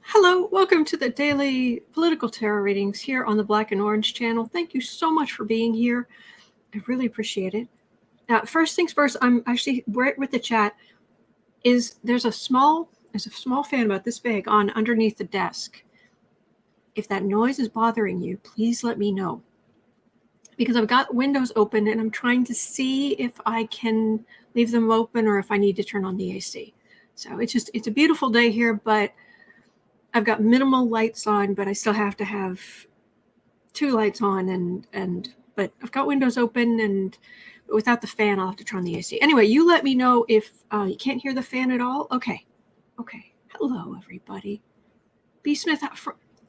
Hello, welcome to the daily political tarot readings here on the Black and Orange channel. Thank you so much for being here. I really appreciate it. First things first, I'm actually right with the chat. There's a small fan about this big on underneath the desk. If that noise is bothering you, please let me know, because I've got windows open and I'm trying to see if I can leave them open or if I need to turn on the AC. So it's a beautiful day here, but I've got minimal lights on, but I still have to have two lights on, but I've got windows open, and without the fan, I'll have to turn on the AC. Anyway, you let me know if you can't hear the fan at all. Okay. Hello, everybody. B. Smith,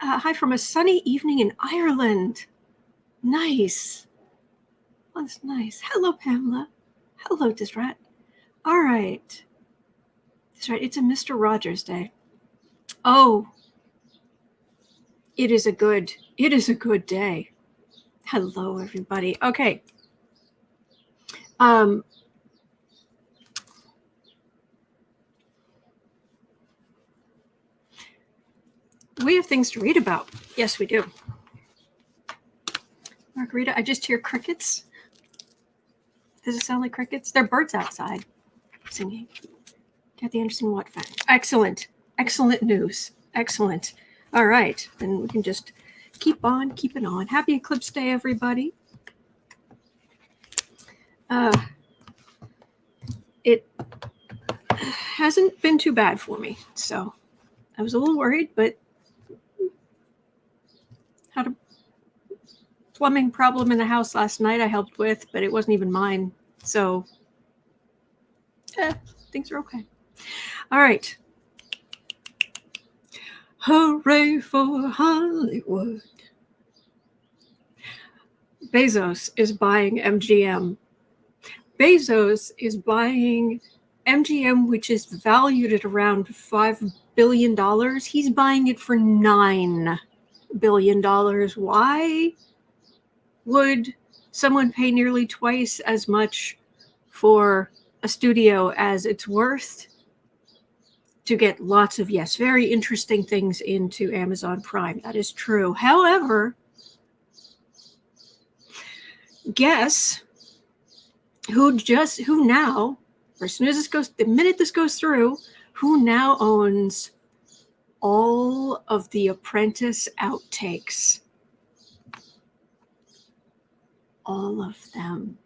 hi from a sunny evening in Ireland. Nice. That's nice. Hello, Pamela. Hello, Disrat. All right. Disrat, it's a Mr. Rogers Day. Oh, it is a good day. Hello, everybody. Okay. We have things to read about. Yes, we do. Margarita, I just hear crickets. Does it sound like crickets? They're birds outside singing. Kathy Anderson, what fact? Excellent. Excellent news. Excellent. All right. Then we can just keep on keeping on. Happy Eclipse Day, everybody. It hasn't been too bad for me. So I was a little worried, but had a plumbing problem in the house last night I helped with, but it wasn't even mine. So things are okay. All right. Hooray for Hollywood. Bezos is buying MGM. Bezos is buying MGM, which is valued at around $5 billion. He's buying it for $9 billion. Why would someone pay nearly twice as much for a studio as it's worth to get lots of, yes, very interesting things into Amazon Prime? That is true. However, guess who now, as soon as the minute this goes through, who now owns all of the Apprentice outtakes? All of them.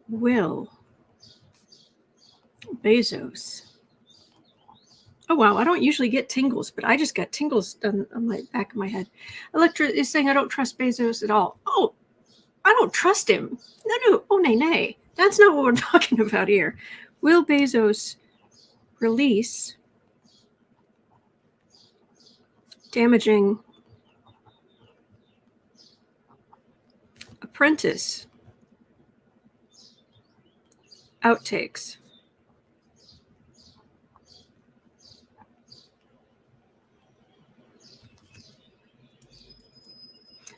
Will Bezos. Oh, wow. I don't usually get tingles, but I just got tingles on my back of my head. Electra is saying I don't trust Bezos at all. Oh, I don't trust him. No. Oh, nay. That's not what we're talking about here. Will Bezos release damaging Apprentice outtakes?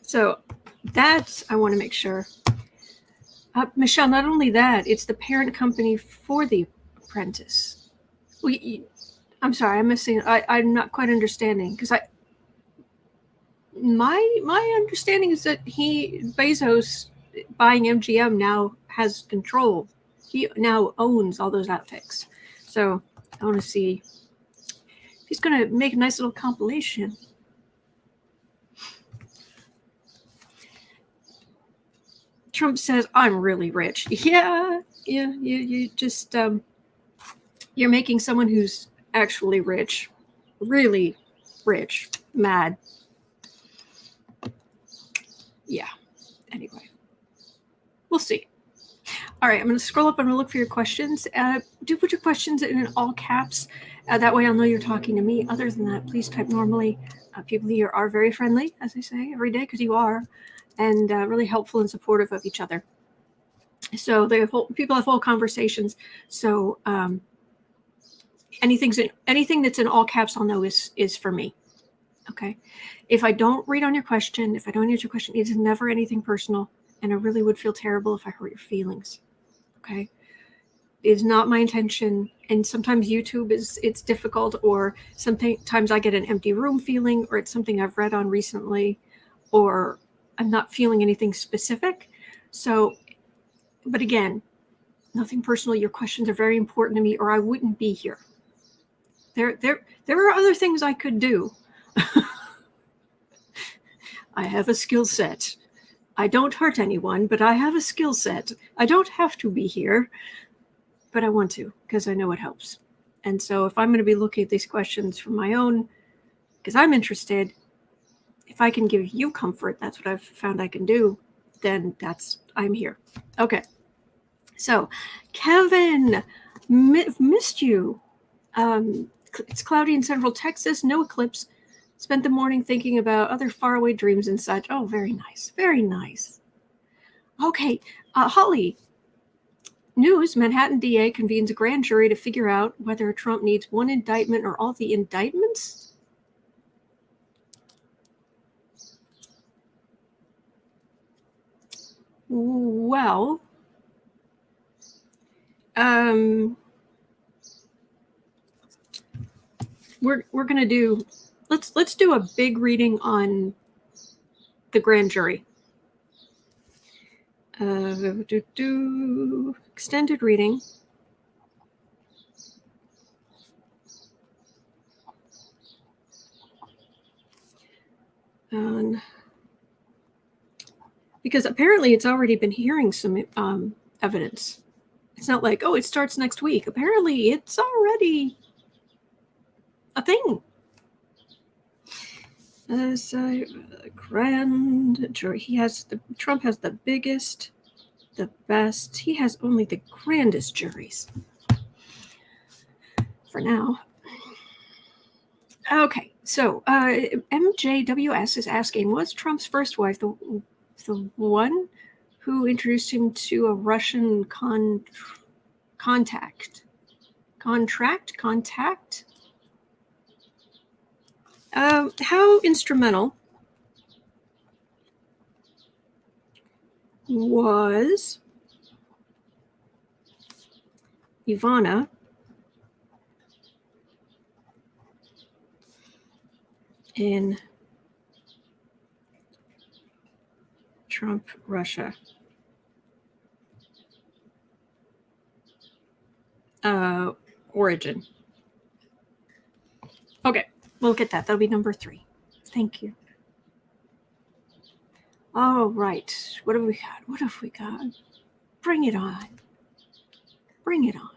So that's, I want to make sure. Michelle, not only that, it's the parent company for the Apprentice. I'm sorry, I'm missing. I'm not quite understanding, because my understanding is that Bezos buying MGM now has control. He now owns all those outtakes. So I want to see if he's going to make a nice little compilation. Trump says, I'm really rich. Yeah, you just, you're making someone who's actually rich, really rich, mad. Yeah, anyway, we'll see. All right, I'm going to scroll up. I'm going to look for your questions. Do put your questions in all caps. That way I'll know you're talking to me. Other than that, please type normally. People here are very friendly, as I say, every day, because you are, and really helpful and supportive of each other. So people have whole conversations. So anything that's in all caps, I'll know is for me. Okay. If I don't read on your question, if I don't answer your question, it's never anything personal, and I really would feel terrible if I hurt your feelings. Okay. is not my intention. And sometimes YouTube it's difficult, or sometimes I get an empty room feeling, or it's something I've read on recently, or I'm not feeling anything specific. So, but again, nothing personal. Your questions are very important to me, or I wouldn't be here. There are other things I could do. I have a skill set. I don't hurt anyone, but I have a skill set. I don't have to be here, but I want to, because I know it helps. And so if I'm going to be looking at these questions from my own, because I'm interested, if I can give you comfort, that's what I've found I can do, then I'm here. Okay. So, Kevin, missed you. It's cloudy in central Texas, no eclipse. Spent the morning thinking about other faraway dreams and such. Oh, very nice. Very nice. Okay. Holly, news, Manhattan DA convenes a grand jury to figure out whether Trump needs one indictment or all the indictments. Well, we're going to do, let's do a big reading on the grand jury. Extended reading. Because apparently it's already been hearing some evidence. It's not like, oh, it starts next week. Apparently it's already a thing. Grand jury. Trump has the biggest, the best. He has only the grandest juries. For now. Okay, so MJWS is asking, was Trump's first wife the one who introduced him to a Russian contact? How instrumental was Ivana in Trump Russia? Origin. Okay, we'll look at that. That'll be number 3. Thank you. All right. What have we got? What have we got? Bring it on. Bring it on.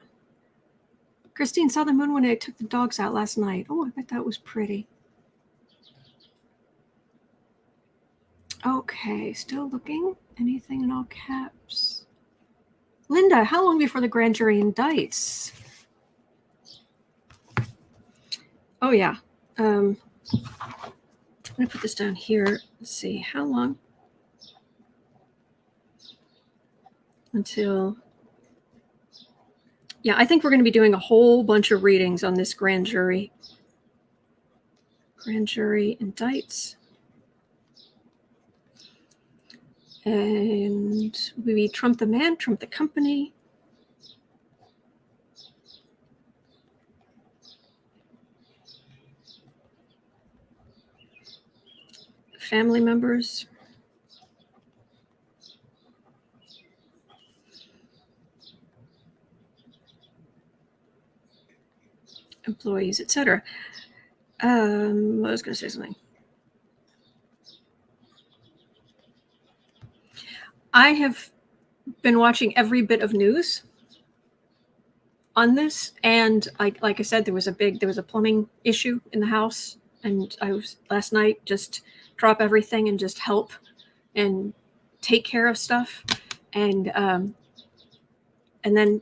Christine saw the moon when I took the dogs out last night. Oh, I bet that was pretty. Okay, still looking. Anything in all caps? Linda, how long before the grand jury indicts? Oh, yeah. I'm going to put this down here. Let's see. How long? Until... Yeah, I think we're going to be doing a whole bunch of readings on this grand jury. Grand jury indicts. And we Trump the man, Trump the company. Family members. Employees, etc. I was going to say something. I have been watching every bit of news on this, and like I said, there was a plumbing issue in the house, and I was last night just drop everything and just help and take care of stuff, and then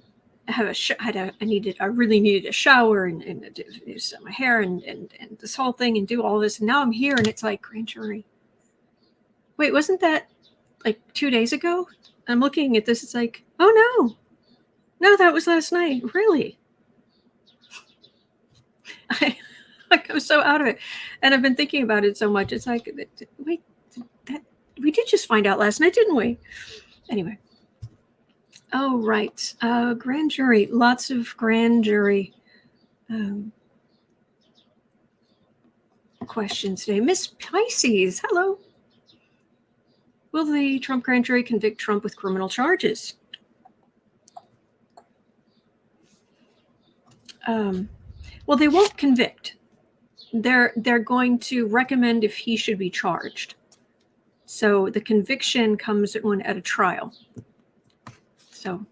I really needed a shower and do set my hair and this whole thing and do all this, and now I'm here and it's like grand jury. Wait, wasn't that like 2 days ago? I'm looking at this, it's like, oh no, that was last night. Really? I was so out of it, and I've been thinking about it so much. It's like, wait, that we did just find out last night, didn't we? Anyway, Oh, right. Grand jury. Lots of grand jury questions today. Miss Pisces, hello. Will the Trump grand jury convict Trump with criminal charges? Well, they won't convict. They're going to recommend if he should be charged. So the conviction comes when at a trial. So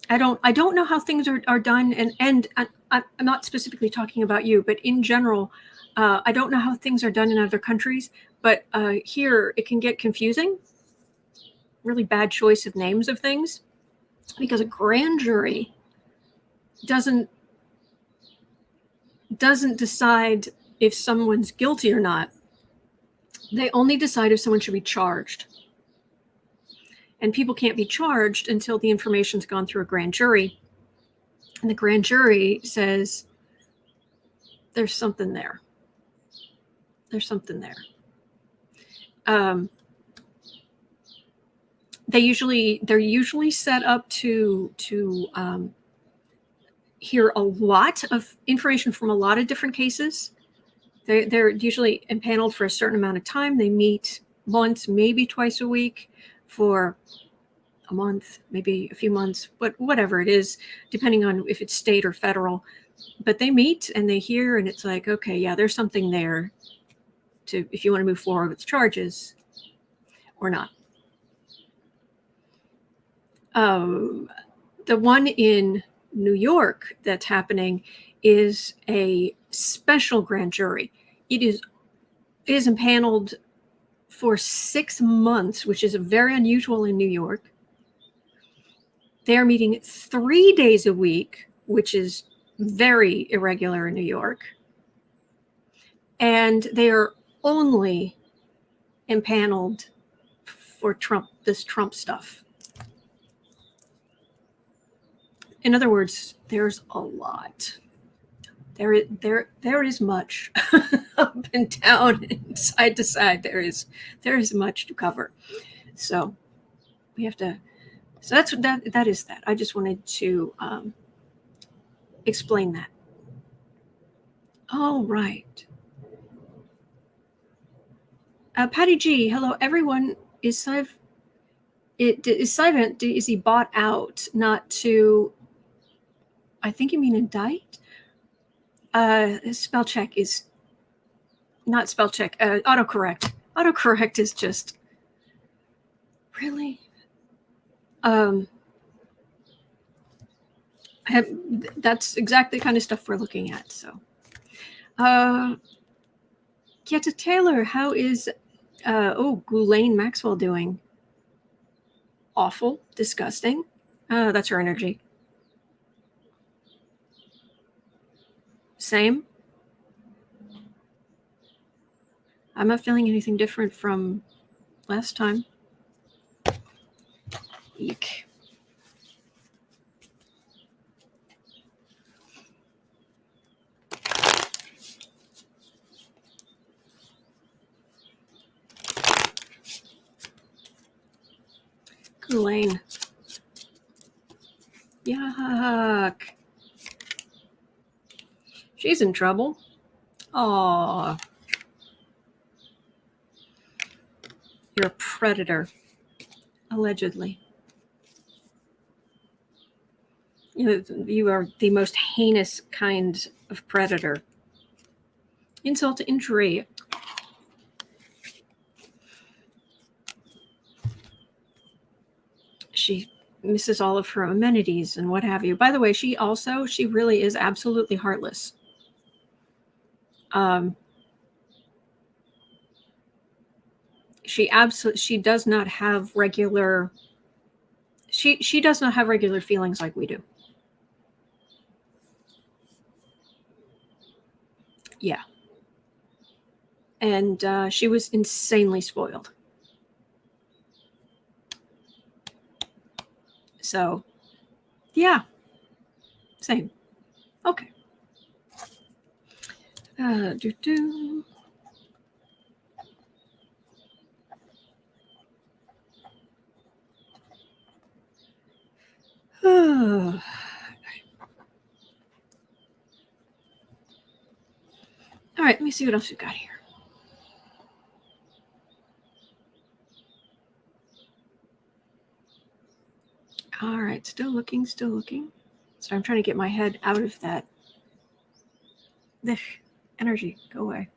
I don't know how things are done, and I'm not specifically talking about you, but in general, I don't know how things are done in other countries. But here it can get confusing. Really bad choice of names of things, because a grand jury doesn't decide if someone's guilty or not. They only decide if someone should be charged. And people can't be charged until the information's gone through a grand jury. And the grand jury says, there's something there. There's something there. They're usually set up to hear a lot of information from a lot of different cases. They're usually empaneled for a certain amount of time. They meet once, maybe twice a week for a month, maybe a few months, but whatever it is, depending on if it's state or federal. But they meet and they hear, and it's like, okay, yeah, there's something there to, if you want to move forward with charges or not. The one in New York that's happening is a special grand jury. It is empaneled for 6 months, which is very unusual in New York. They are meeting 3 days a week, which is very irregular in New York. And they are only empaneled for this Trump stuff. In other words, there's a lot. There is much up and down and side to side. There is much to cover. So we have to. So that is that. I just wanted to explain that. All right. Patty G, hello everyone. Is Cy Vance? Is he bought out? Not to. I think you mean indict. Spell check is not spell check. Autocorrect. Autocorrect is just really. That's exactly the kind of stuff we're looking at. So, Kieta Taylor, how is Ghoulaine Maxwell doing? Awful, disgusting. That's her energy. Same. I'm not feeling anything different from last time. Eek. Ghoulaine. Yuck. She's in trouble. Aw. You're a predator. Allegedly. You are the most heinous kind of predator. Insult to injury. She misses all of her amenities and what have you. By the way, she really is absolutely heartless. She does not have regular. She does not have regular feelings like we do. Yeah. And she was insanely spoiled. So, yeah. Same. Okay. All right, let me see what else we've got here. All right, still looking, still looking. So I'm trying to get my head out of that. This energy, go away.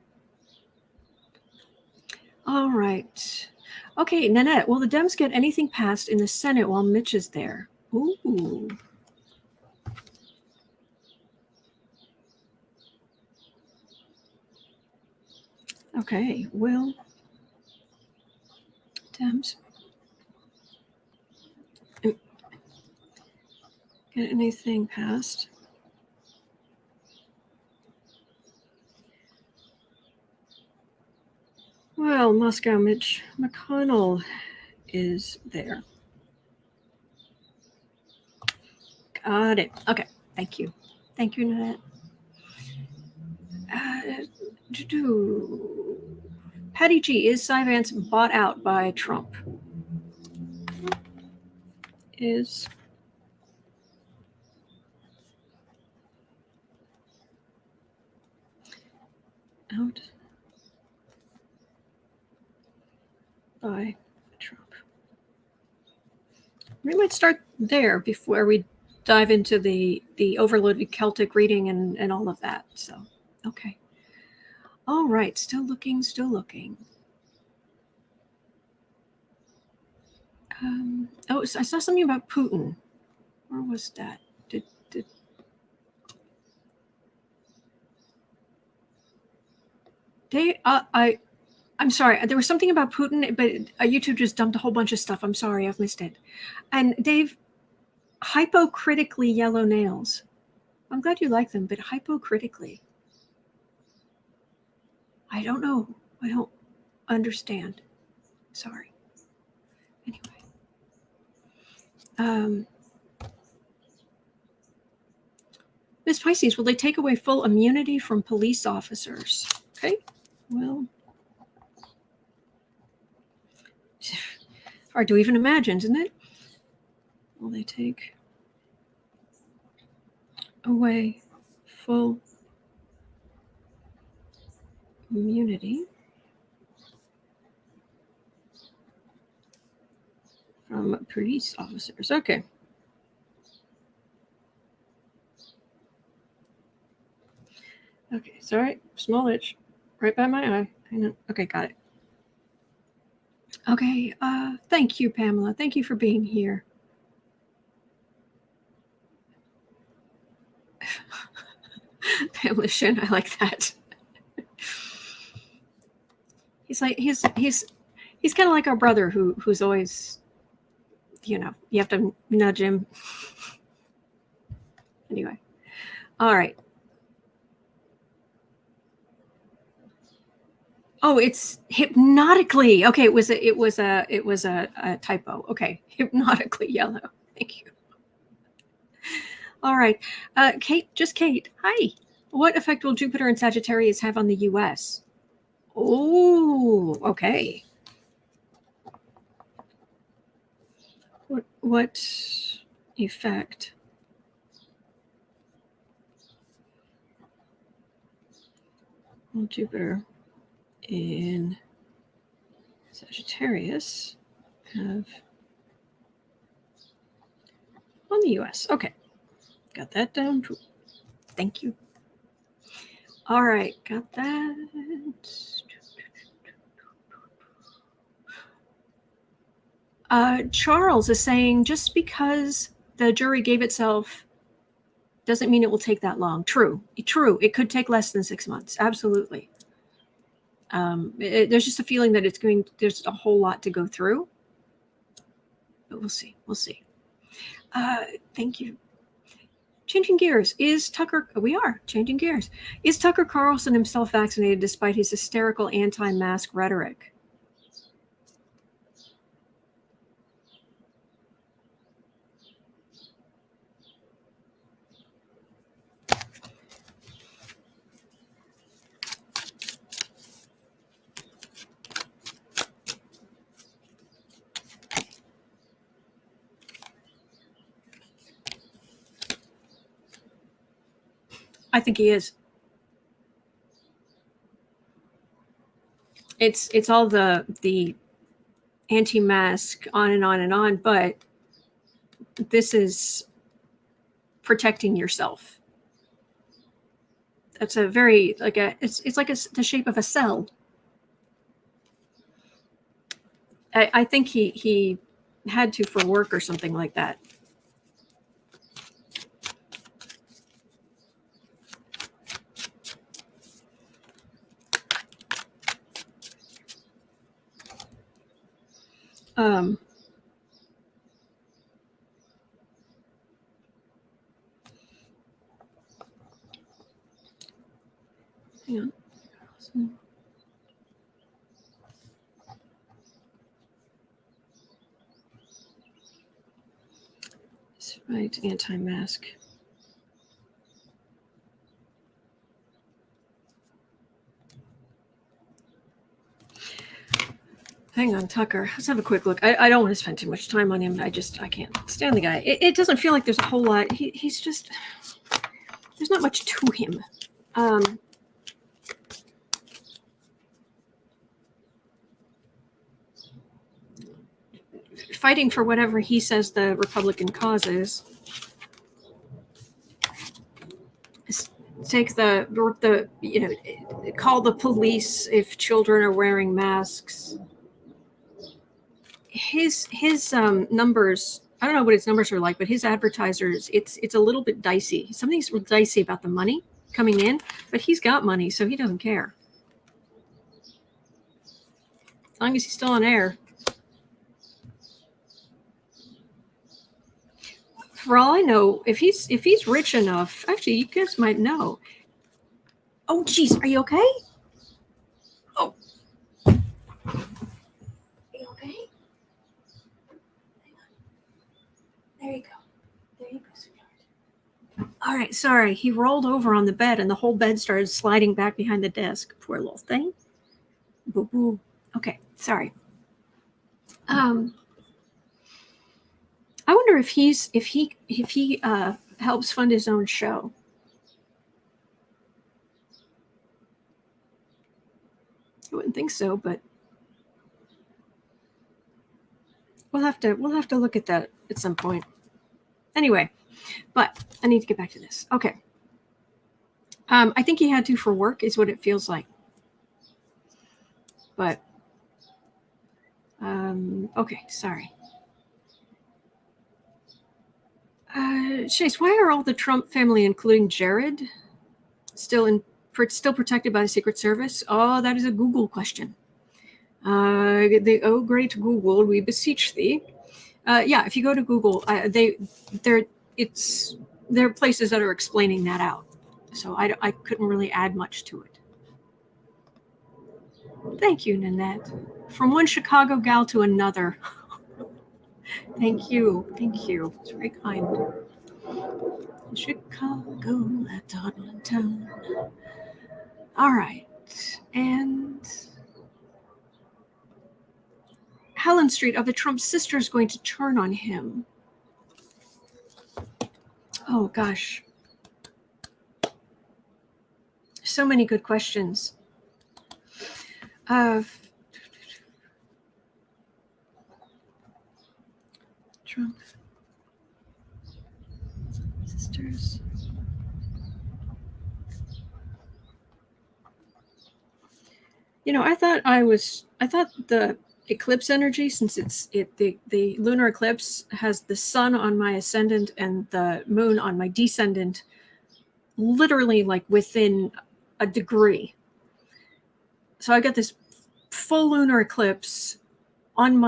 All right. Okay, Nanette, will the Dems get anything passed in the Senate while Mitch is there? Ooh. Okay, will Dems get anything passed? Well, Moscow Mitch McConnell is there. Got it. Okay, thank you. Thank you, Nanette. Patty G, is Cy Vance bought out by Trump? Is out by Trump. We might start there before we dive into the overloaded Celtic reading and all of that. So, okay. All right, still looking, still looking. Oh, I saw something about Putin. Where was that? I'm sorry. There was something about Putin, but YouTube just dumped a whole bunch of stuff. I'm sorry, I've missed it. And Dave, hypocritically yellow nails. I'm glad you like them, but hypocritically. I don't know. I don't understand. Sorry. Anyway. Ms. Pisces, will they take away full immunity from police officers? Okay. Well, hard to even imagine, isn't it? Will they take away full immunity from police officers? Okay. Okay, sorry, small itch right by my eye. I know. Okay, got it. Okay, thank you, Pamela. Thank you for being here. Pamela Shin, I like that. He's like he's kind of like our brother who's always, you know, you have to nudge him. Anyway, all right. Oh, it's hypnotically. Okay, it was a typo. Okay, hypnotically yellow. Thank you. All right, Kate. Just Kate. Hi. What effect will Jupiter and Sagittarius have on the U.S.? Oh, okay. What effect will Jupiter in Sagittarius have on the U.S.? Okay, got that down too. Thank you. All right, got that. Charles is saying just because the jury gave itself doesn't mean it will take that long. True. It could take less than 6 months. Absolutely. There's just a feeling that there's a whole lot to go through. But we'll see. We'll see. Thank you. Changing gears. We are changing gears. Is Tucker Carlson himself vaccinated despite his hysterical anti-mask rhetoric? I think he is. It's all the anti-mask on and on and on, but this is protecting yourself. That's a very it's like the shape of a cell. I think he had to for work or something like that. Hang on. Right, anti-mask. Hang on, Tucker. Let's have a quick look. I don't want to spend too much time on him. I can't stand the guy. It doesn't feel like there's a whole lot. He's just, there's not much to him. Fighting for whatever he says the Republican cause is. Take the call the police if children are wearing masks. His numbers, I don't know what his numbers are like, but his advertisers, it's a little bit dicey. Something's dicey about the money coming in, but he's got money, so he doesn't care. As long as he's still on air. For all I know, if he's rich enough, actually, you guys might know. Oh, geez, are you okay? Oh, are you okay? There you go. There you go, sweetheart. All right, sorry. He rolled over on the bed, and the whole bed started sliding back behind the desk. Poor little thing. Boo boo. Okay, sorry. I wonder if he helps fund his own show. I wouldn't think so, but we'll have to look at that at some point. Anyway, but I need to get back to this. Okay. I think he had to for work, is what it feels like. But okay, sorry. Chase, why are all the Trump family, including Jared, still protected by the Secret Service? Oh, that is a Google question. Oh, great Google, we beseech thee. Yeah, if you go to Google, there are places that are explaining that out. So I couldn't really add much to it. Thank you, Nanette. From one Chicago gal to another. Thank you. It's very kind. Chicago, that toddling town. All right. And Helen Street, are the Trump sisters going to turn on him? Oh, gosh. So many good questions. Trump sisters. I thought the eclipse energy, since the lunar eclipse has the sun on my ascendant and the moon on my descendant, literally like within a degree. So I got this full lunar eclipse on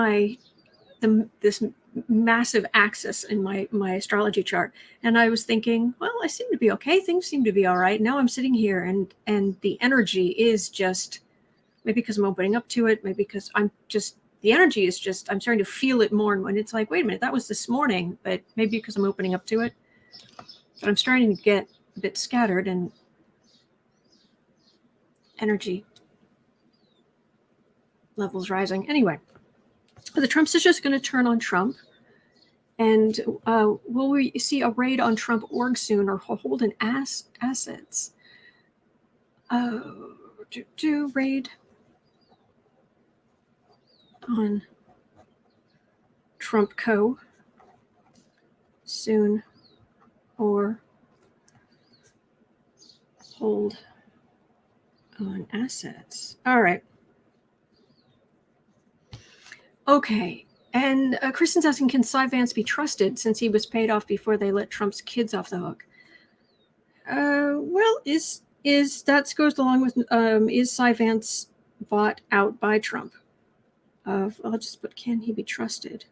this massive axis in my astrology chart, and I was thinking, well, I seem to be okay. Things seem to be all right. Now I'm sitting here, and the energy is just, maybe because I'm opening up to it, maybe because the energy is just, I'm starting to feel it more. And when it's like, wait a minute, that was this morning, but maybe because I'm opening up to it. But I'm starting to get a bit scattered and energy levels rising. Anyway, the Trump sisters are going to turn on Trump. And will we see a raid on Trump org soon, or hold an assets? Do raid on Trump Co. soon, or hold on assets? All right. Okay. And Kristen's asking, can Cy Vance be trusted since he was paid off before they let Trump's kids off the hook? Well, is that goes along with is Cy Vance bought out by Trump? I'll just put, can he be trusted?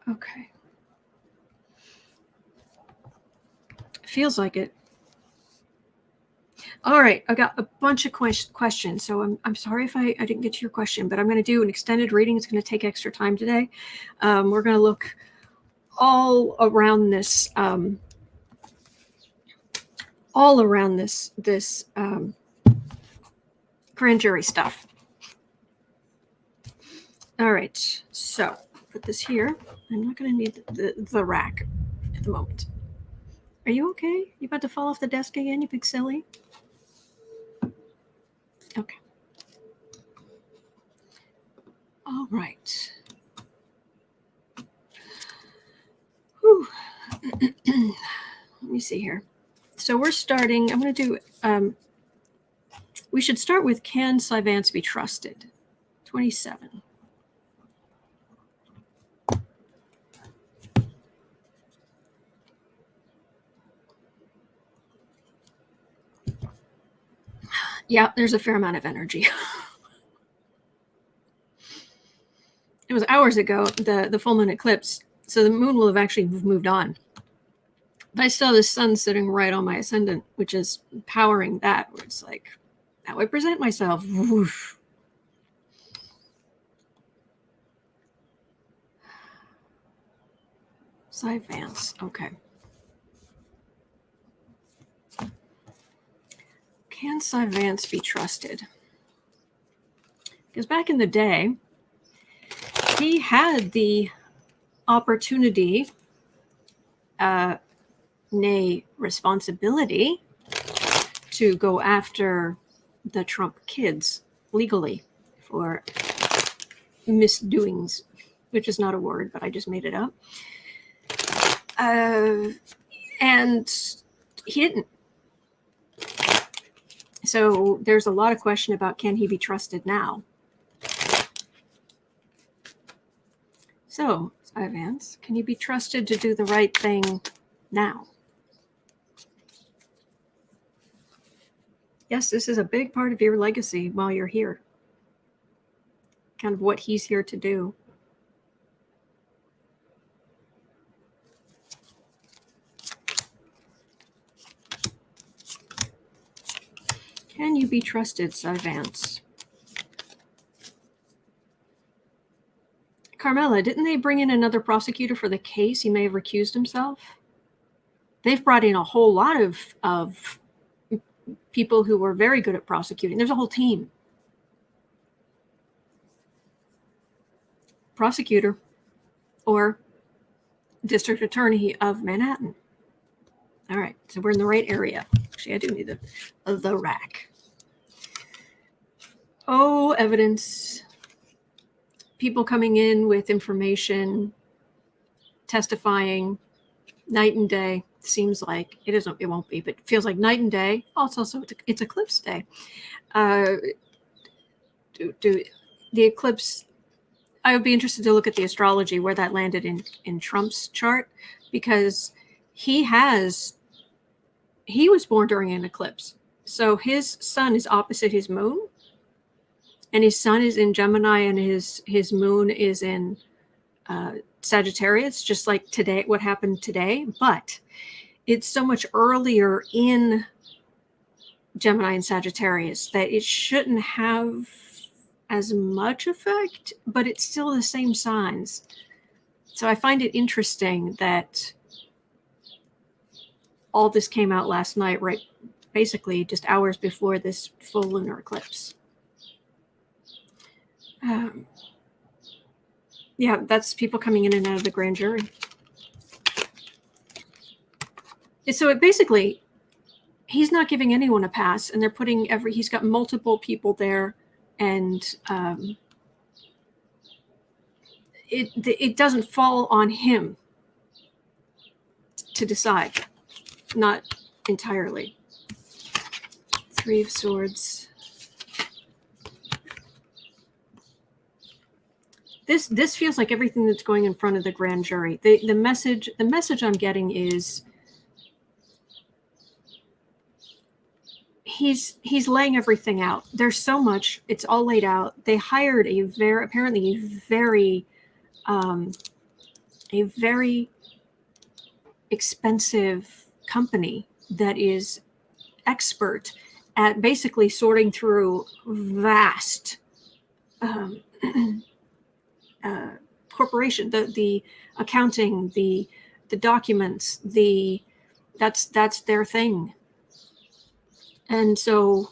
Okay. Feels like it. All right, I got a bunch of questions, so I'm sorry if I didn't get to your question, but I'm going to do an extended reading. It's going to take extra time today. We're going to look all around this, grand jury stuff. All right, so put this here. I'm not going to need the rack at the moment. Are you okay? You about to fall off the desk again, you big silly? Okay. All right. Whew. Let me see here. So we're starting, I'm going to do, we should start with, can Cy Vance be trusted? 27. Yeah, there's a fair amount of energy. It was hours ago, the full moon eclipse, so the moon will have actually moved on. But I still have the sun sitting right on my ascendant, which is powering that, where it's like, how I present myself. Woof. Cy Vance, okay. Can Cy Vance be trusted? Because back in the day, he had the opportunity, nay, responsibility, to go after the Trump kids legally for misdoings, which is not a word, but I just made it up. And he didn't. So there's a lot of question about, can he be trusted now? So, Cy Vance, can you be trusted to do the right thing now? Yes, this is a big part of your legacy while you're here. Kind of what he's here to do. Can you be trusted, Cy Vance? Carmela, didn't they bring in another prosecutor for the case? He may have recused himself. They've brought in a whole lot of people who were very good at prosecuting. There's a whole team. Prosecutor or district attorney of Manhattan. All right, so we're in the right area. Actually, I do need the rack. Oh, evidence. People coming in with information, testifying, night and day. Seems like it isn't. It won't be, but it feels like night and day. Oh, it's also it's eclipse day. The eclipse. I would be interested to look at the astrology where that landed in Trump's chart, because he was born during an eclipse. So his sun is opposite his moon, and his sun is in Gemini, and his moon is in Sagittarius, just like today, what happened today. But it's so much earlier in Gemini and Sagittarius that it shouldn't have as much effect, but it's still the same signs. So I find it interesting that all this came out last night, right? Basically just hours before this full lunar eclipse. Yeah, that's people coming in and out of the grand jury. So it basically, he's not giving anyone a pass, and they're putting he's got multiple people there, and it doesn't fall on him to decide, not entirely. Three of Swords. This feels like everything that's going in front of the grand jury. The message I'm getting is he's laying everything out. There's so much. It's all laid out. They hired a very expensive company that is expert at basically sorting through vast corporation, the accounting, the documents, that's their thing. And so,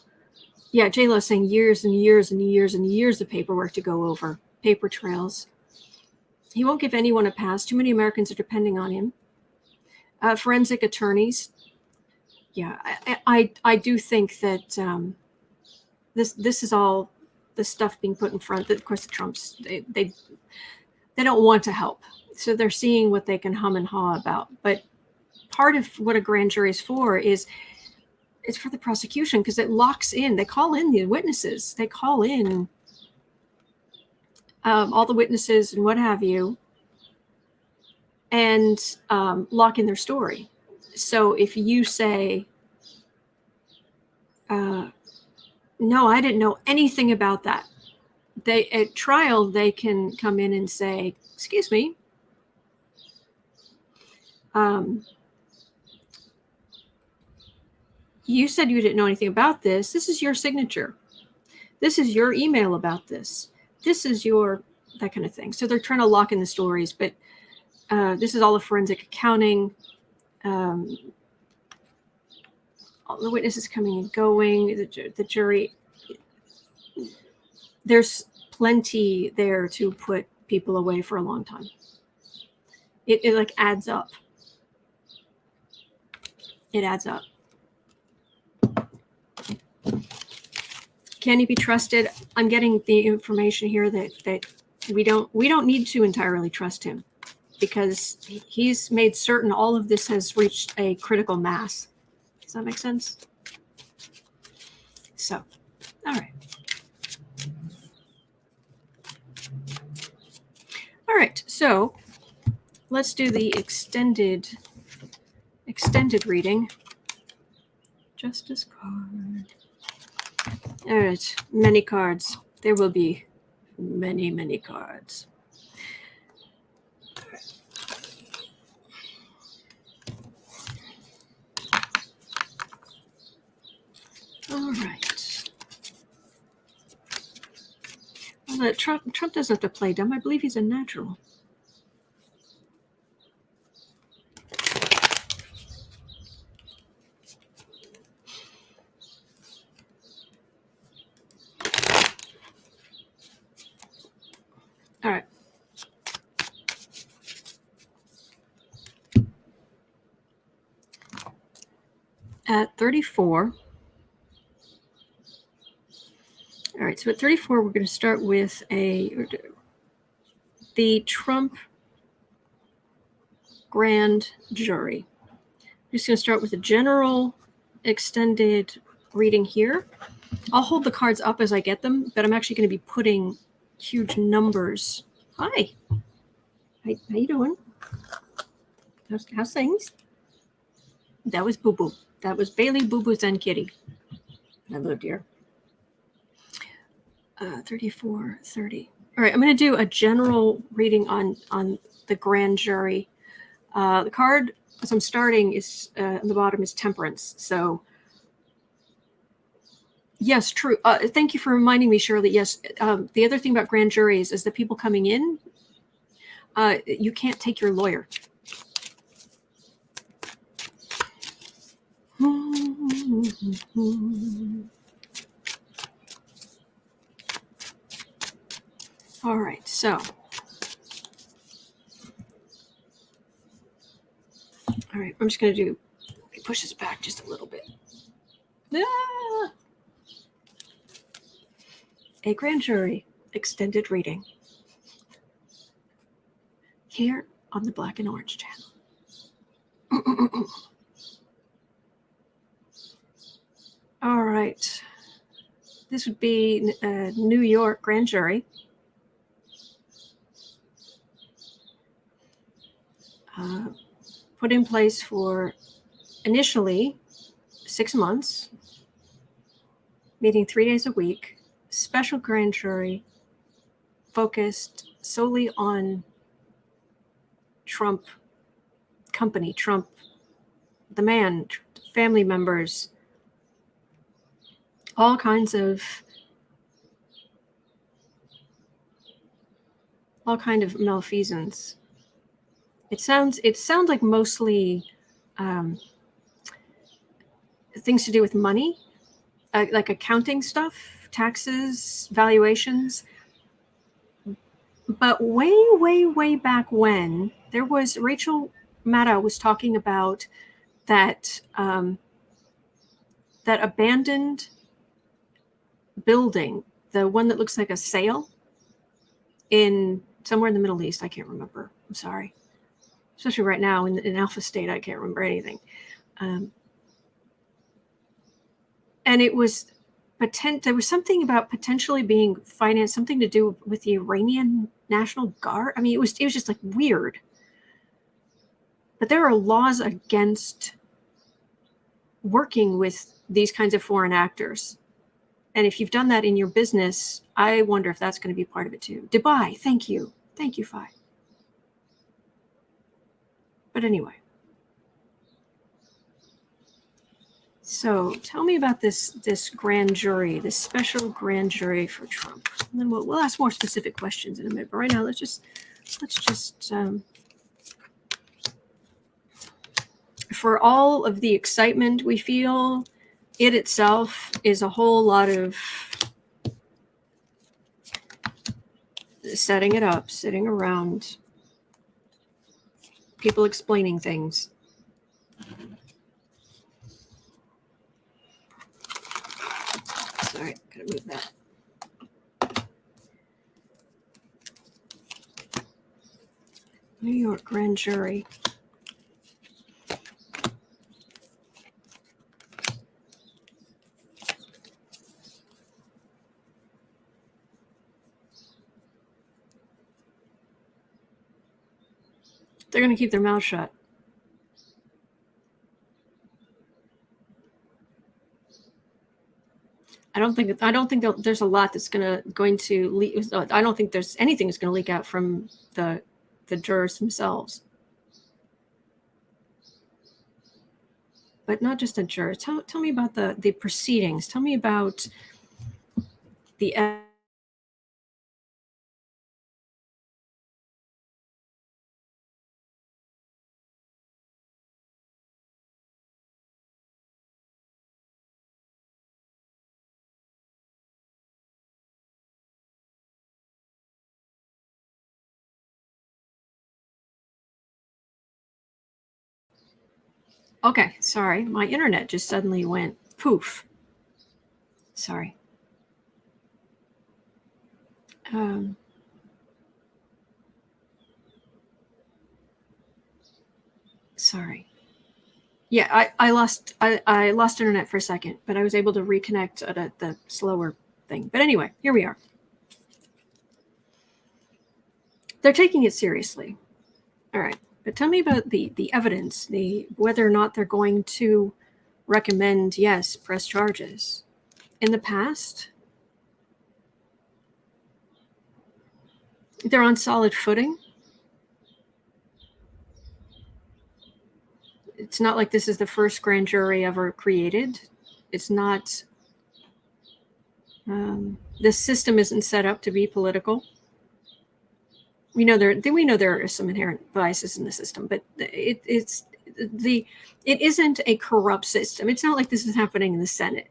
yeah, J-Lo saying years and years and years and years of paperwork to go over, paper trails. He won't give anyone a pass. Too many Americans are depending on him. Forensic attorneys. Yeah, I do think that this is all the stuff being put in front. That, of course, the Trumps they don't want to help, so they're seeing what they can hum and haw about. But part of what a grand jury is for is it's for the prosecution, because it locks in. They call in the witnesses. They call in all the witnesses and what have you, and lock in their story. So if you say, no, I didn't know anything about that, at trial, they can come in and say, excuse me, you said you didn't know anything about this. This is your signature. This is your email about this. This is your, that kind of thing. So they're trying to lock in the stories, but this is all the forensic accounting. All the witnesses coming and going, the jury. There's plenty there to put people away for a long time. It like adds up. It adds up. Can he be trusted? I'm getting the information here that we don't need to entirely trust him, because he's made certain all of this has reached a critical mass. Does that make sense? So, all right. All right, so let's do the extended reading. Justice card. All right, many cards. There will be many, many cards. All right. Well, Trump doesn't have to play dumb. I believe he's a natural. All right. At 34. All right, so at 34, we're going to start with the Trump grand jury. I'm just going to start with a general extended reading here. I'll hold the cards up as I get them, but I'm actually going to be putting huge numbers. Hi. How you doing? How's things? That was Boo Boo. That was Bailey, Boo Boo, and Kitty. Hello, dear. 34, 30. All right, I'm going to do a general reading on the grand jury. The card, as I'm starting, is on the bottom is Temperance. So, yes, true. Thank you for reminding me, Shirley. Yes, the other thing about grand juries is the people coming in, you can't take your lawyer. All right, so. All right, I'm just going to push this back just a little bit. Ah! A grand jury extended reading here on the Black and Orange channel. All right. This would be a New York grand jury. Put in place for initially 6 months, meeting 3 days a week, special grand jury focused solely on Trump company, Trump, the man, family members, all kinds of malfeasance. It sounds like mostly things to do with money, like accounting stuff, taxes, valuations. But way back when, there was Rachel Maddow was talking about that that abandoned building, the one that looks like a sail in somewhere in the Middle East. I can't remember. I'm sorry. Especially right now in Alpha State, I can't remember anything. And it was there was something about potentially being financed, something to do with the Iranian National Guard. I mean, it was just like weird. But there are laws against working with these kinds of foreign actors. And if you've done that in your business, I wonder if that's going to be part of it too. Dubai, thank you. Thank you, Fi. But anyway. So tell me about this grand jury, this special grand jury for Trump. And then we'll ask more specific questions in a minute. But right now, let's just for all of the excitement we feel, it itself is a whole lot of setting it up, sitting around, people explaining things. Sorry, gotta move that. New York grand jury. They're going to keep their mouth shut. I don't think there's a lot that's going to leak. I don't think there's anything that's going to leak out from the jurors themselves. But not just the jurors. Tell me about the proceedings. Tell me about the Okay, sorry. My internet just suddenly went poof. Sorry. Sorry. Yeah, I lost internet for a second, but I was able to reconnect at the slower thing. But anyway, here we are. They're taking it seriously. All right. But tell me about the evidence, whether or not they're going to recommend, yes, press charges. In the past, they're on solid footing. It's not like this is the first grand jury ever created. It's not. The system isn't set up to be political. We know there are some inherent biases in the system, but it isn't a corrupt system. It's not like this is happening in the Senate.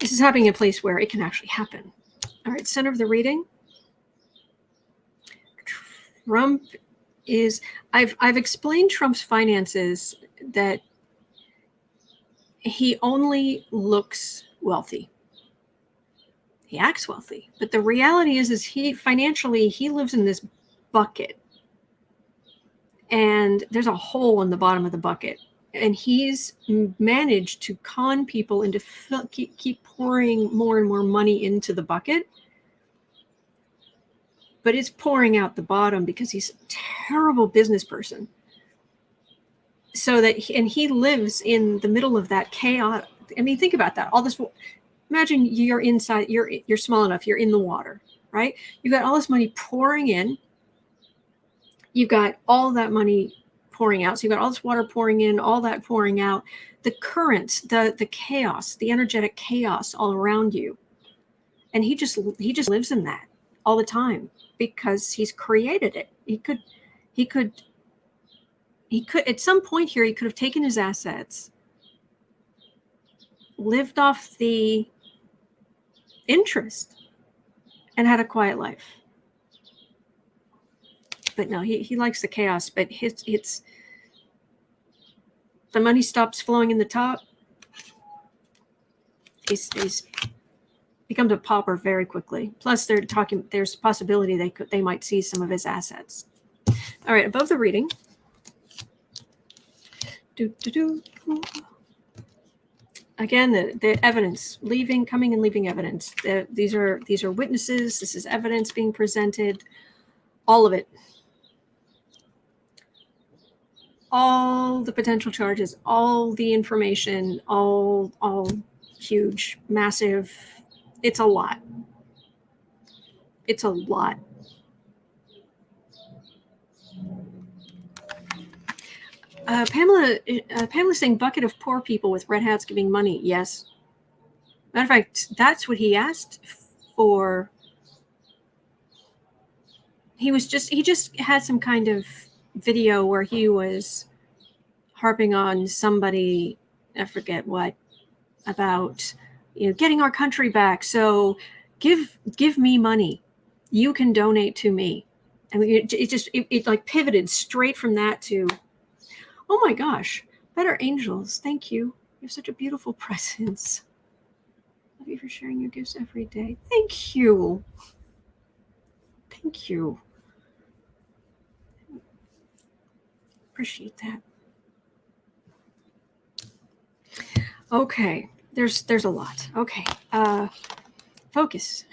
This is happening in a place where it can actually happen. All right, center of the reading. Trump is, I've explained Trump's finances, that he only looks wealthy. He acts wealthy, but the reality is he financially, he lives in this bucket, and there's a hole in the bottom of the bucket, and he's managed to con people into keep pouring more and more money into the bucket, but it's pouring out the bottom because he's a terrible business person. So that he lives in the middle of that chaos. I mean, think about that. All this. Imagine you're inside. You're small enough. You're in the water, right? You've got all this money pouring in. You've got all that money pouring out. So you've got all this water pouring in, all that pouring out. The currents, the chaos, the energetic chaos all around you, and he just lives in that all the time because he's created it. He could at some point here, he could have taken his assets, lived off the interest, and had a quiet life. But no, he likes the chaos, but it's the money stops flowing in the top. He's becomes a pauper very quickly. Plus there's a possibility they might seize some of his assets. All right, above the reading. Again, the evidence, coming and leaving evidence. These are witnesses. This is evidence being presented. All of it. All the potential charges, all the information, all huge, massive. It's a lot. It's a lot. Pamela's saying bucket of poor people with red hats giving money. Yes. Matter of fact, that's what he asked for. He just had some kind of video where he was harping on somebody, I forget what, about getting our country back. So give me money. You can donate to me. I mean, it like pivoted straight from that to, oh my gosh, better angels. Thank you. You have such a beautiful presence. Love you for sharing your gifts every day. Thank you. Thank you. Appreciate that. Okay, there's a lot. Okay, focus.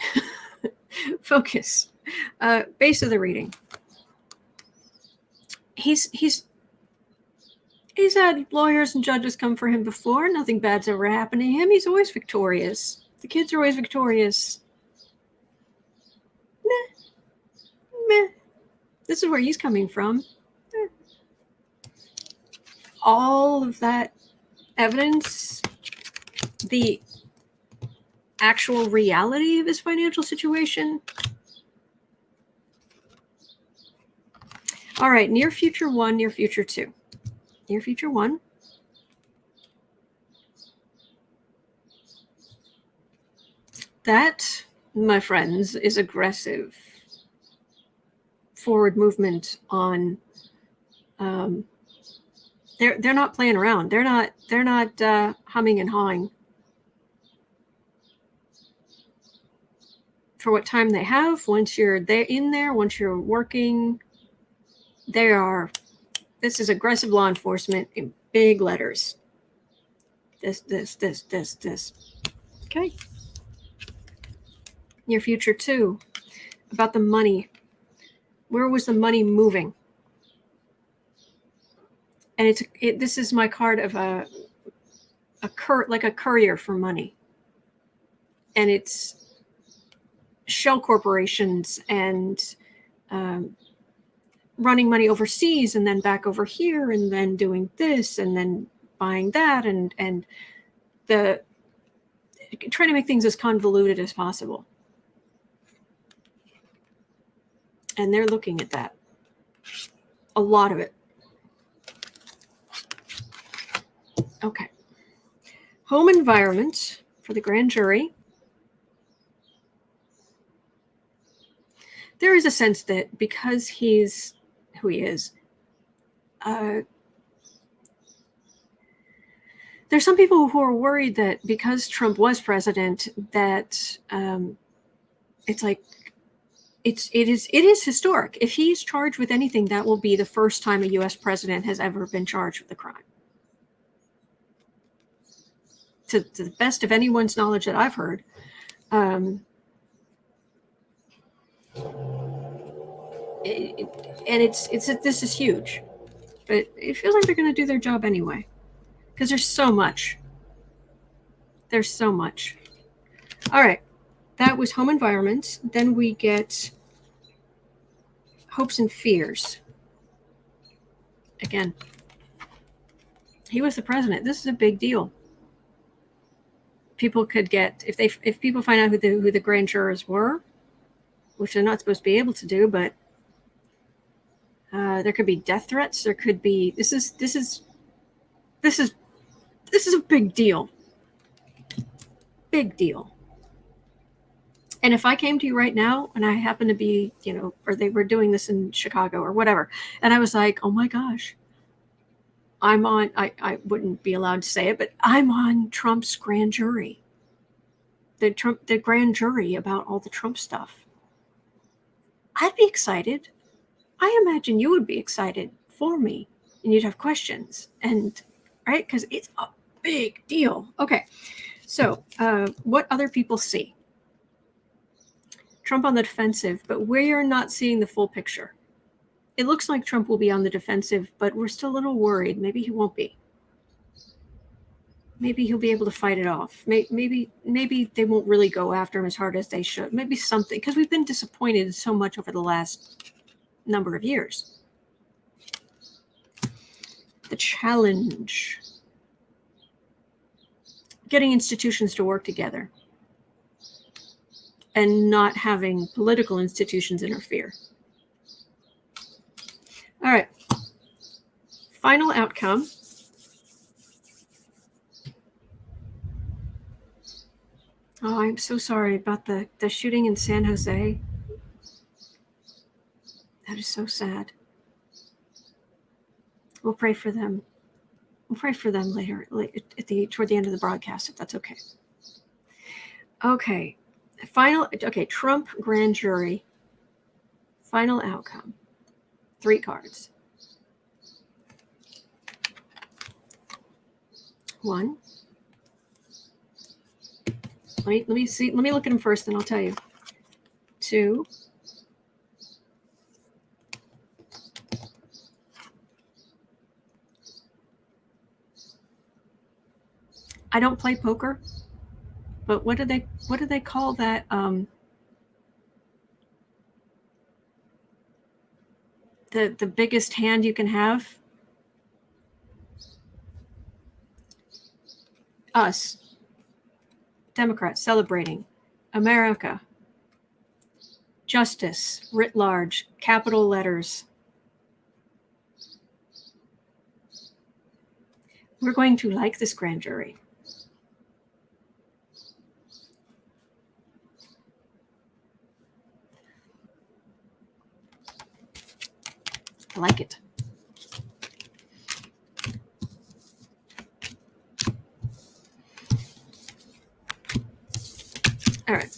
Focus. Base of the reading. He's had lawyers and judges come for him before. Nothing bad's ever happened to him. He's always victorious. The kids are always victorious. Meh. This is where he's coming from. All of that evidence, the actual reality of his financial situation. All right, near future 1, near future 2. Near future 1. That, my friends, is aggressive forward movement on. They're not playing around. They're not humming and hawing. For what time they have, once you're in there, once you're working, this is aggressive law enforcement in big letters. This. Okay. Near future 2, about the money. Where was the money moving? And this is my card of like a courier for money. And it's shell corporations and running money overseas and then back over here and then doing this and then buying that and trying to make things as convoluted as possible. And they're looking at that. A lot of it. Okay. Home environment for for the grand jury. There is a sense that because he's who he is, there's some people who are worried that because Trump was president, that it's like it is historic. If he's charged with anything, that will be the first time a U.S. president has ever been charged with a crime. To the best of anyone's knowledge that I've heard. This is huge, but it feels like they're going to do their job anyway, because there's so much. There's so much. All right, that was home environment. Then we get hopes and fears. Again, he was the president. This is a big deal. People could get if people find out who the grand jurors were, which they're not supposed to be able to do, but there could be death threats. There could be this is a big deal. Big deal. And if I came to you right now and I happen to be, or they were doing this in Chicago or whatever, and I was like, oh my gosh, I'm on, I wouldn't be allowed to say it, but I'm on Trump's grand jury. The grand jury about all the Trump stuff. I'd be excited. I imagine you would be excited for me, and you'd have questions, and right, because it's a big deal. Okay, so what other people see? Trump on the defensive, but we're not seeing the full picture. It looks like Trump will be on the defensive, but we're still a little worried. Maybe he won't be. Maybe he'll be able to fight it off. Maybe they won't really go after him as hard as they should. Maybe something, because we've been disappointed so much over the last number of years. The challenge. Getting institutions to work together and not having political institutions interfere. All right. Final outcome. Oh, I'm so sorry about the shooting in San Jose. That is so sad. We'll pray for them. We'll pray for them later toward the end of the broadcast, if that's okay. Okay. Trump grand jury. Final outcome. 3 cards. 1. Let me see. Let me look at them first, and I'll tell you. 2. I don't play poker, but what do they call that? The biggest hand you can have. Us. Democrats celebrating America, justice writ large, capital letters. We're going to like this grand jury. I like it. All right.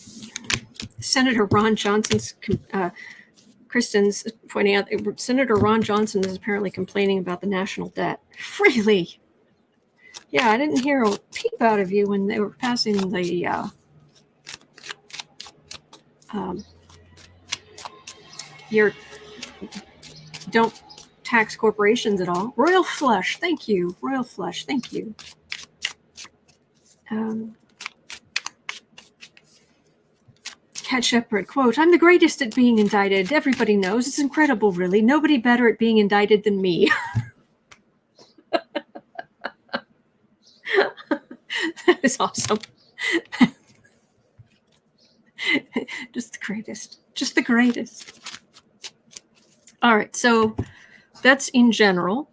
Senator Ron Johnson's, Kristen's pointing out that Senator Ron Johnson is apparently complaining about the national debt. Really? Yeah, I didn't hear a peep out of you when they were passing the your don't tax corporations at all. Royal Flush, thank you. Royal Flush, thank you. Cat Shepard, quote, I'm the greatest at being indicted. Everybody knows. It's incredible, really. Nobody better at being indicted than me. That is awesome. Just the greatest. Just the greatest. All right, so that's in general.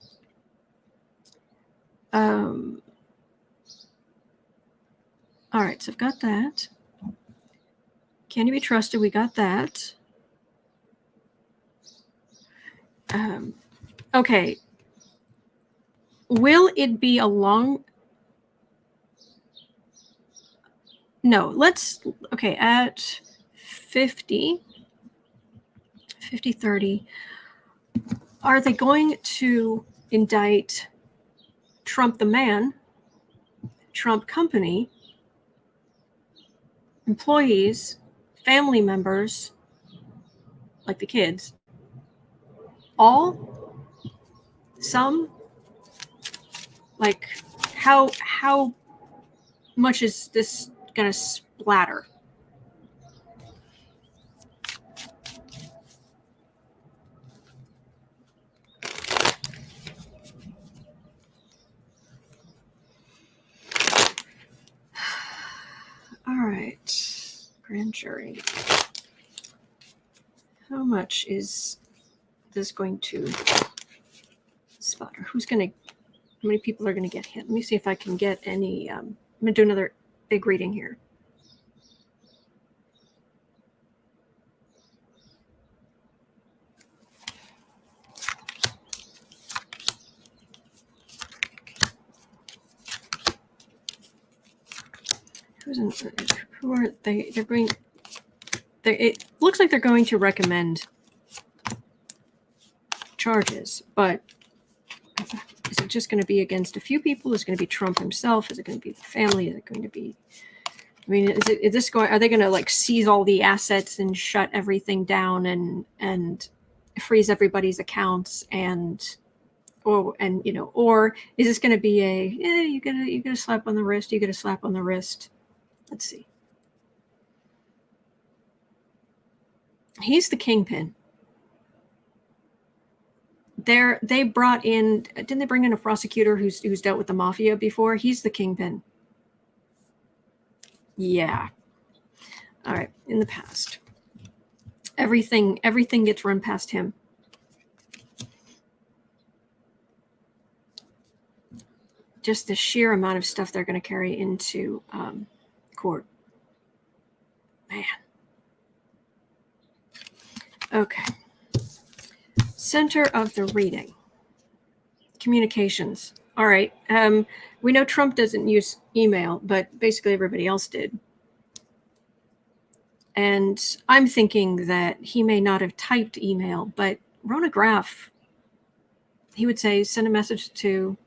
All right, so I've got that. Can you be trusted? We got that. Okay. Will it be a long... No, let's... Okay, at 50, 30, are they going to indict Trump the man, Trump company, employees, family members, like the kids, all, some, like how much is this gonna splatter? All right, grand jury. How much is this going to splatter? Who's gonna... How many people are going to get hit? Let me see if I can get any... I'm going to do another big reading here. Who are they? They're going... It looks like they're going to recommend charges, but is it just going to be against a few people? Is it going to be Trump himself? Is it going to be the family? Is it going to be... I mean, is this going... Are they going to like seize all the assets and shut everything down and freeze everybody's accounts or is this going to be a you get a slap on the wrist? You get a slap on the wrist. Let's see. He's the kingpin. They brought in... Didn't they bring in a prosecutor who's dealt with the mafia before? He's the kingpin. Yeah. All right. In the past, everything gets run past him. Just the sheer amount of stuff they're going to carry into court. Man. Okay. Center of the reading. Communications. All right. We know Trump doesn't use email, but basically everybody else did. And I'm thinking that he may not have typed email, but wrote a graph. He would say, send a message to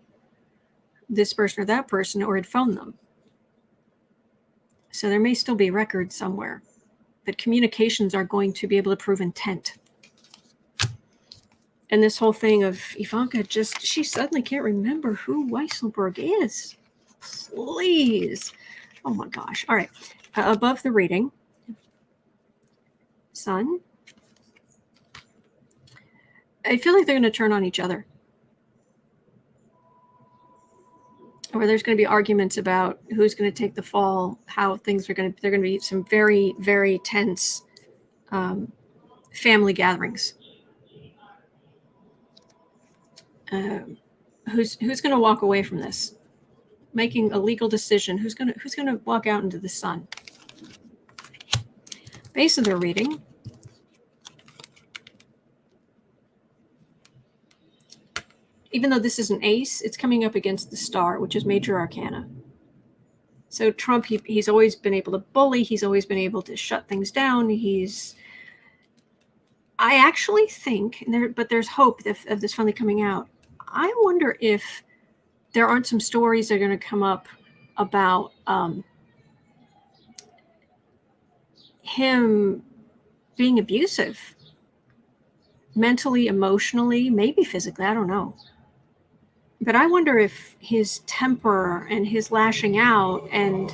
this person or that person, or he'd phone them. So there may still be records somewhere, but communications are going to be able to prove intent. And this whole thing of Ivanka, she suddenly can't remember who Weisselberg is. Please. Oh my gosh. All right. Above the reading. Sun. I feel like they're going to turn on each other. Or there's going to be arguments about who's going to take the fall, how things are going to... They're going to be some very, very tense family gatherings. Who's going to walk away from this, making a legal decision? Who's going to walk out into the sun? Base of their reading. Even though this is an ace, it's coming up against the star, which is major arcana. So Trump, he's always been able to bully. He's always been able to shut things down. I actually think, but there's hope of this finally coming out. I wonder if there aren't some stories that are going to come up about him being abusive, mentally, emotionally, maybe physically. I don't know. But I wonder if his temper and his lashing out, and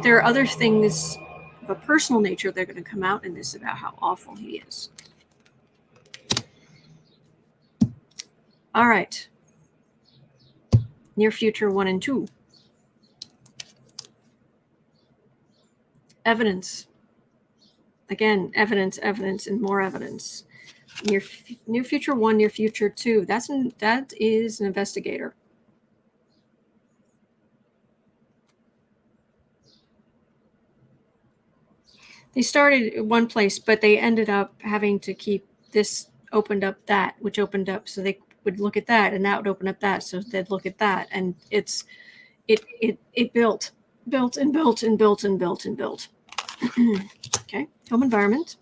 there are other things of a personal nature that are going to come out in this about how awful he is. All right. Near future 1 and 2. Evidence. Again, evidence, and more evidence. Near future 1, near future 2. That is an investigator. They started at one place, but they ended up having to keep this opened up that, which opened up so they would look at that, and that would open up that, so they'd look at that, and it built and built and built and built and built. Okay, home environment.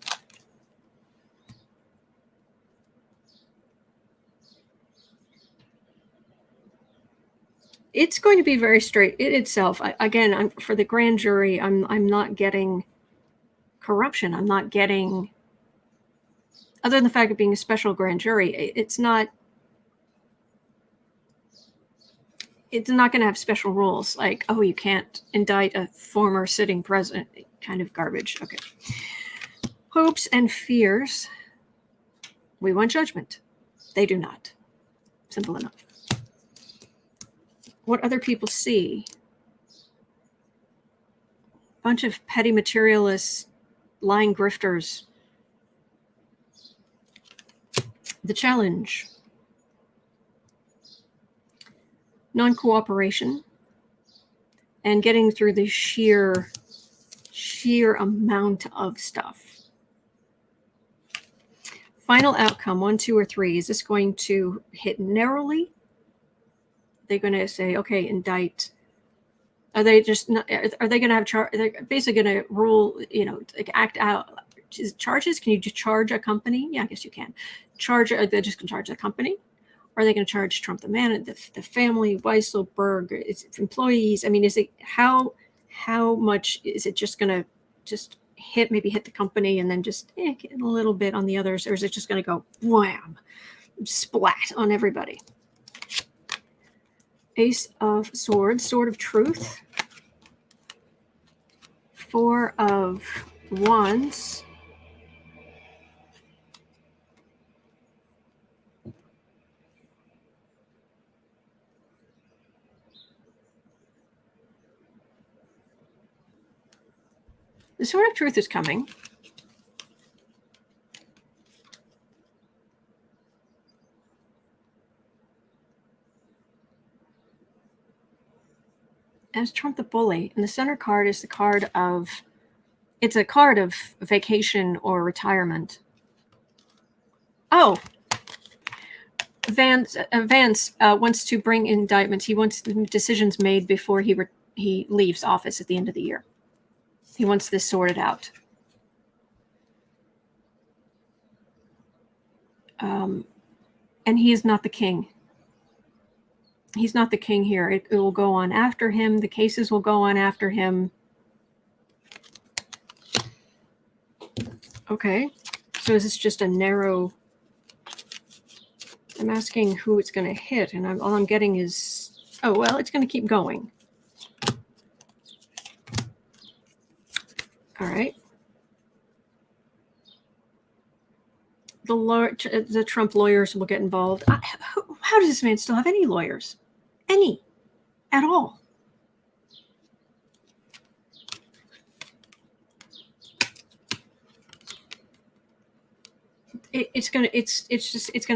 It's going to be very straight. It itself, again, for the grand jury, I'm not getting corruption. I'm not getting, other than the fact of being a special grand jury, it's not going to have special rules like, oh, you can't indict a former sitting president, kind of garbage. Okay. Hopes and fears. We want judgment. They do not. Simple enough. What other people see. Bunch of petty materialists, lying grifters. The challenge. Non-cooperation. And getting through the sheer amount of stuff. Final outcome, 1, 2, or 3. Is this going to hit narrowly? They're going to say, okay, indict. Are they just not, are they going to have they're basically going to rule, like act out charges? Can you just charge a company? Yeah, I guess you can. Are they just going to charge the company? Or are they going to charge Trump, the man, the family, Weisselberg, its employees? I mean, is it how much is it just going to just hit the company and then just get a little bit on the others, or is it just going to go wham, splat on everybody? Ace of Swords, Sword of Truth, 4 of Wands, the Sword of Truth is coming. As Trump the Bully, and the center card is the card of, it's a card of vacation or retirement. Oh, Vance wants to bring indictments. He wants decisions made before he leaves office at the end of the year. He wants this sorted out. And he is not the king. He's not the king here. It will go on after him. The cases will go on after him. Okay. So is this just a narrow... I'm asking who it's going to hit, and all I'm getting is... Oh, well, it's going to keep going. All right. The Trump lawyers will get involved. How does this man still have any lawyers? Any at all? It's gonna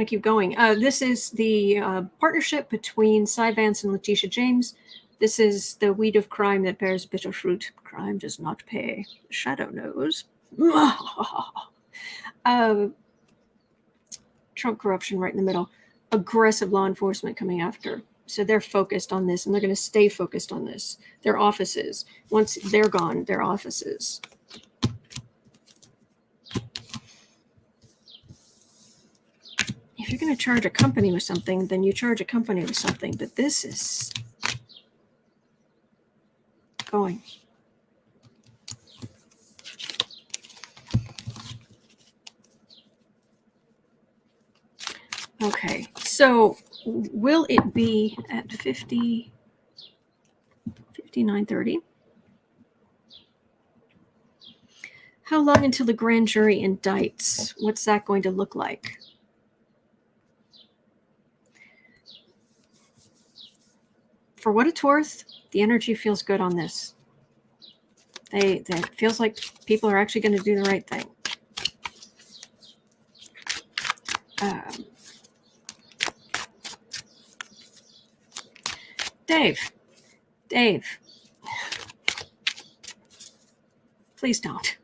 keep going. This is the partnership between Cy Vance and Letitia James. This is the weed of crime that bears bitter fruit. Crime does not pay. Shadow knows. Trump corruption right in the middle. Aggressive law enforcement coming after. So they're focused on this, and they're going to stay focused on this. Their offices. Once they're gone, their offices. If you're going to charge a company with something, then you charge a company with something. But this is going. Okay, so will it be at 59:30? How long until the grand jury indicts? What's that going to look like? For what it's worth, the energy feels good on this. It feels like people are actually going to do the right thing. Dave, please don't.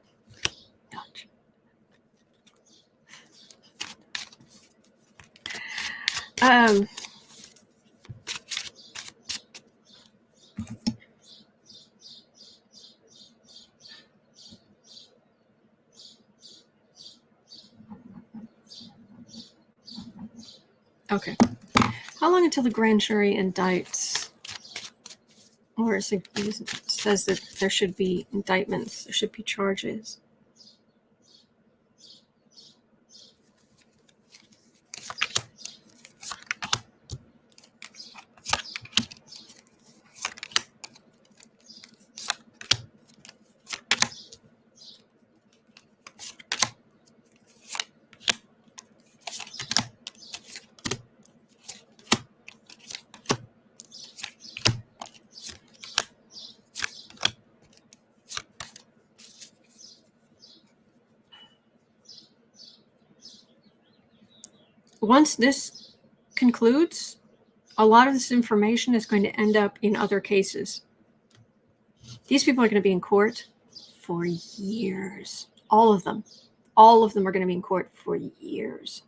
Okay. How long until the grand jury indicts? Or it says that there should be indictments, there should be charges. Once this concludes, a lot of this information is going to end up in other cases. These people are going to be in court for years. All of them. All of them are going to be in court for years.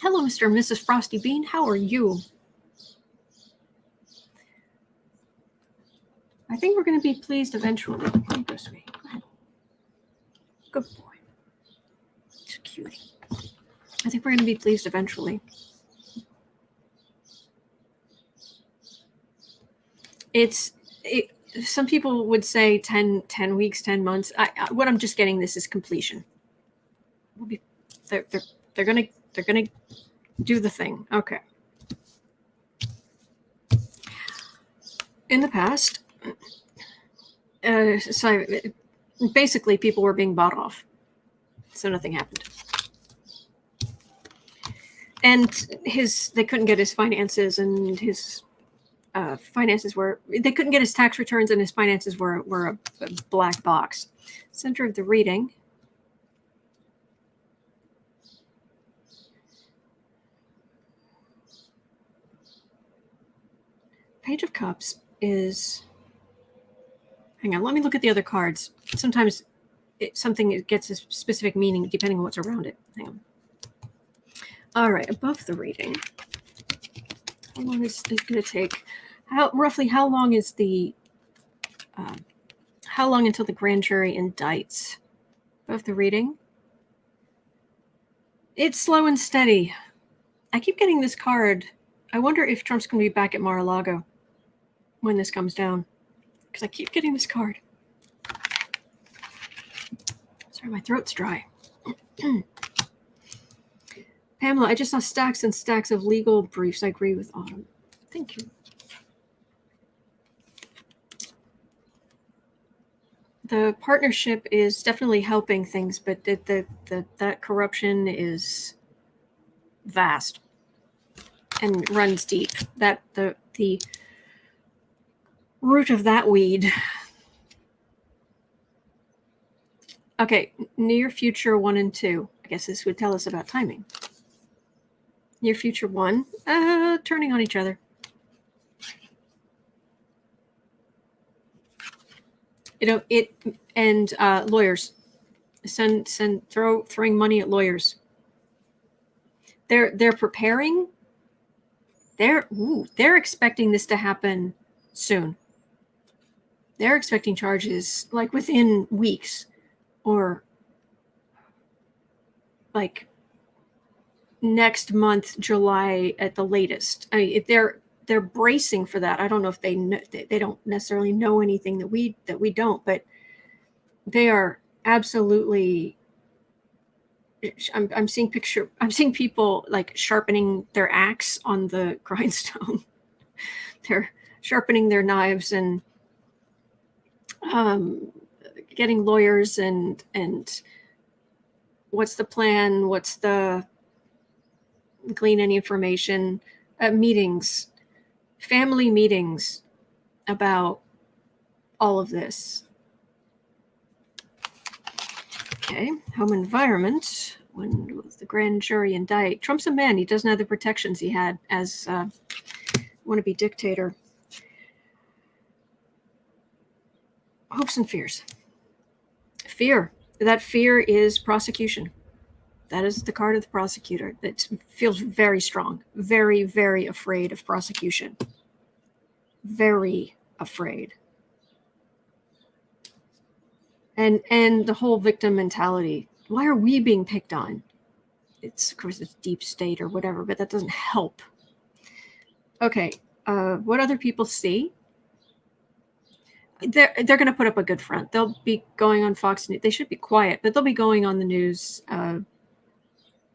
Hello, Mr. and Mrs. Frosty Bean. How are you? I think we're going to be pleased eventually. Here you go, sweetie. Go ahead. Good boy. It's a cutie. I think we're going to be pleased eventually. Some people would say 10 weeks, 10 months. What I'm just getting this is completion. They're gonna do the thing. Okay. In the past, so basically people were being bought off, so nothing happened. And they couldn't get his finances, and his finances were, they couldn't get his tax returns, and his finances were a black box. Center of the reading. Page of Cups is, hang on, let me look at the other cards. Sometimes something gets a specific meaning depending on what's around it. Hang on. All right, above the reading. How long is it going to take? Roughly how long is the, how long until the grand jury indicts? Above the reading. It's slow and steady. I keep getting this card. I wonder if Trump's going to be back at Mar-a-Lago when this comes down, because I keep getting this card. Sorry, my throat's dry. Pamela, I just saw stacks and stacks of legal briefs. I agree with Autumn. Thank you. The partnership is definitely helping things, but that corruption is vast and runs deep. That the root of that weed. Okay, near future 1 and 2. I guess this would tell us about timing. Near future 1, turning on each other. Lawyers. Throwing money at lawyers. They're preparing. They're expecting this to happen soon. They're expecting charges like within weeks, or like next month, July at the latest. I mean, they're bracing for that. I don't know if they don't necessarily know anything that we don't, but they are absolutely. I'm seeing people like sharpening their axe on the grindstone. They're sharpening their knives and getting lawyers and what's the plan? What's the glean any information? Meetings, family meetings about all of this. Okay, home environment. When will the grand jury indict? Trump's a man. He doesn't have the protections he had as wannabe dictator. Hopes and fears. fear. That fear is prosecution. That is the card of the prosecutor. That feels very strong, very, very afraid of prosecution. Very afraid. And the whole victim mentality. Why are we being picked on? Of course, it's deep state or whatever, but that doesn't help. Okay, what other people see? They're going to put up a good front. They'll be going on Fox News. They should be quiet, but they'll be going on the news.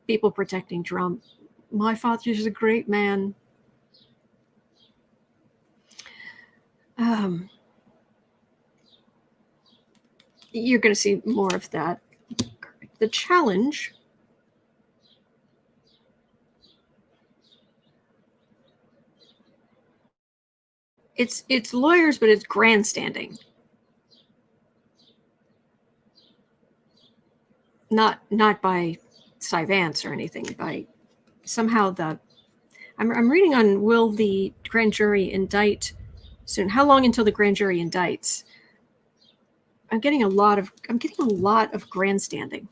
People protecting Trump. My father is a great man. You're going to see more of that. The challenge it's lawyers, but it's grandstanding. Not by Cy Vance or anything. By somehow I'm reading on, will the grand jury indict soon? How long until the grand jury indicts? I'm getting a lot of grandstanding,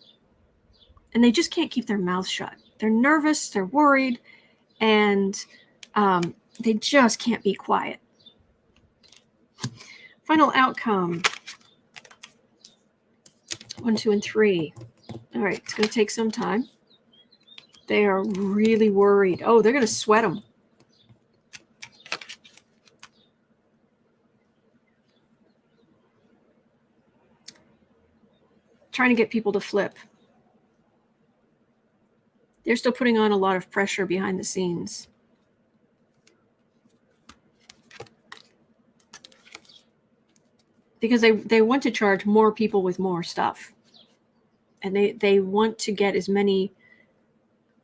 and they just can't keep their mouths shut. They're nervous, they're worried, and they just can't be quiet. Final outcome. 1, 2, and 3. All right, it's going to take some time. They are really worried. Oh, they're going to sweat them. Trying to get people to flip. They're still putting on a lot of pressure behind the scenes. Because they want to charge more people with more stuff. And they want to get as many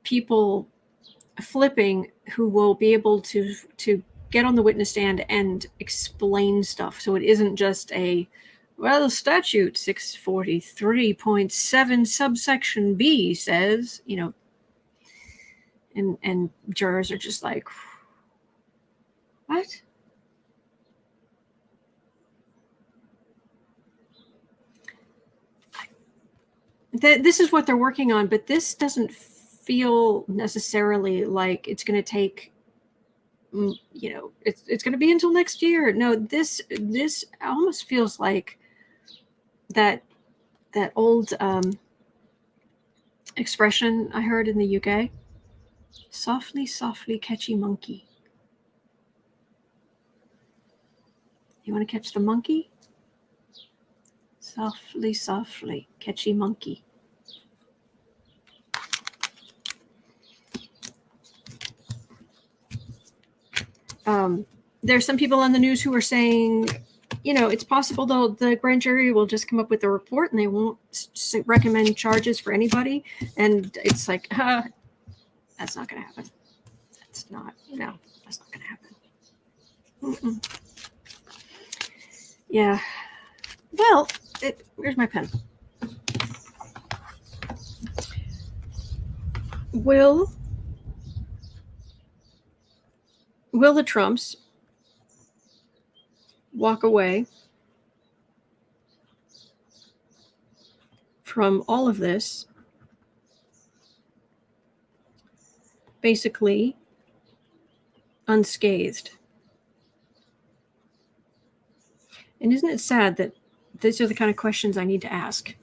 people flipping who will be able to get on the witness stand and explain stuff. So it isn't just well, statute 643.7 subsection B says, and jurors are just like, what? This is what they're working on, but this doesn't feel necessarily like it's going to take, it's going to be until next year. No, this almost feels like that old expression I heard in the UK. Softly, softly, catchy monkey. You want to catch the monkey? Softly, softly, catchy monkey. There's some people on the news who are saying, it's possible the grand jury will just come up with a report and they won't recommend charges for anybody. And it's like, that's not going to happen. That's not going to happen. Mm-mm. Yeah. Well, where's my pen? Will the Trumps walk away from all of this basically unscathed? And isn't it sad that these are the kind of questions I need to ask?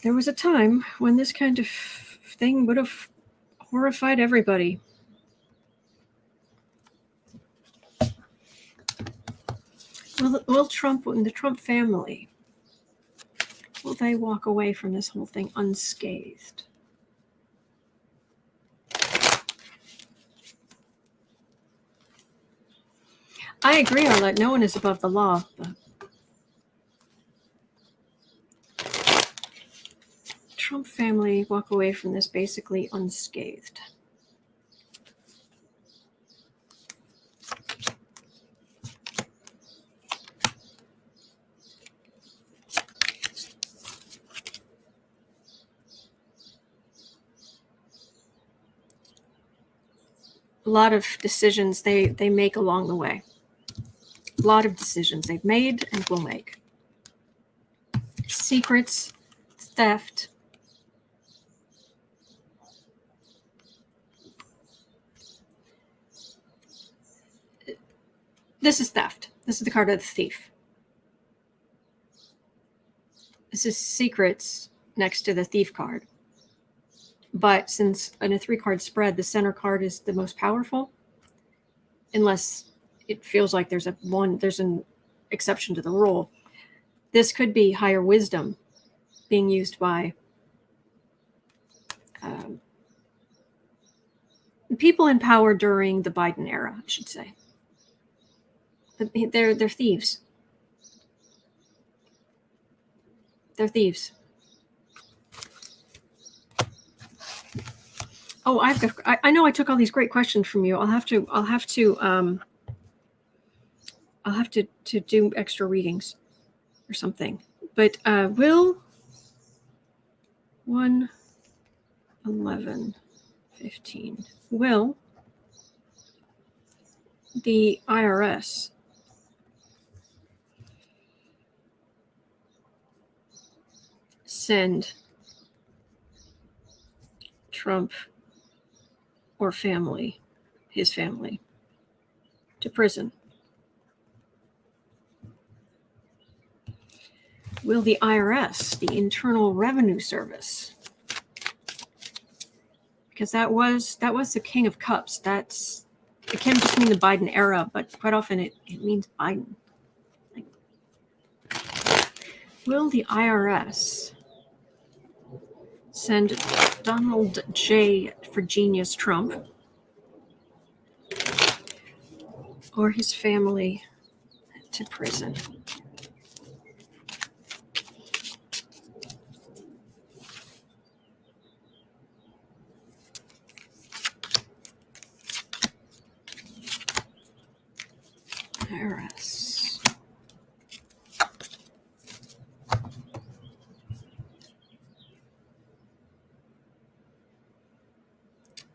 There was a time when this kind of thing would have horrified everybody. Will Trump and the Trump family, will they walk away from this whole thing unscathed? I agree on that. No one is above the law. But Trump family walk away from this basically unscathed. a lot of decisions they make along the way. A lot of decisions they've made and will make. Secrets, theft. This is theft. This is the card of the thief. This is secrets next to the thief card. But since in a 3-card spread, the center card is the most powerful, unless it feels like there's an exception to the rule. This could be higher wisdom being used by people in power during the Biden era, I should say. They're thieves. They're thieves. Oh, I know I took all these great questions from you. I'll have to do extra readings or something. But will 1/11/15 will the IRS send Trump or his family, to prison? Will the IRS, the Internal Revenue Service, because that was the King of Cups. It can't just mean the Biden era, but quite often it means Biden. Will the IRS send Donald J. for Genius Trump or his family to prison? IRS.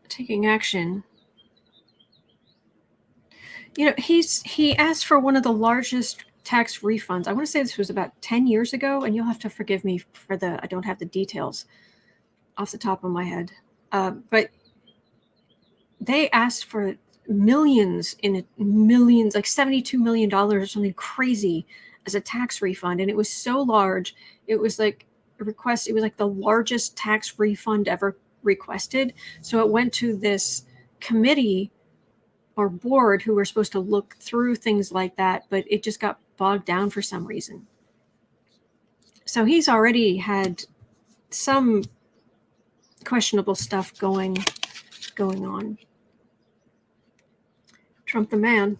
Taking action. He asked for one of the largest tax refunds. I want to say this was about 10 years ago, and you'll have to forgive me for I don't have the details off the top of my head. But they asked for millions, like $72 million or something crazy as a tax refund. And it was so large. It was like a request. It was like the largest tax refund ever requested. So it went to this committee or board who were supposed to look through things like that, but it just got bogged down for some reason. So he's already had some questionable stuff going on. Trump the man.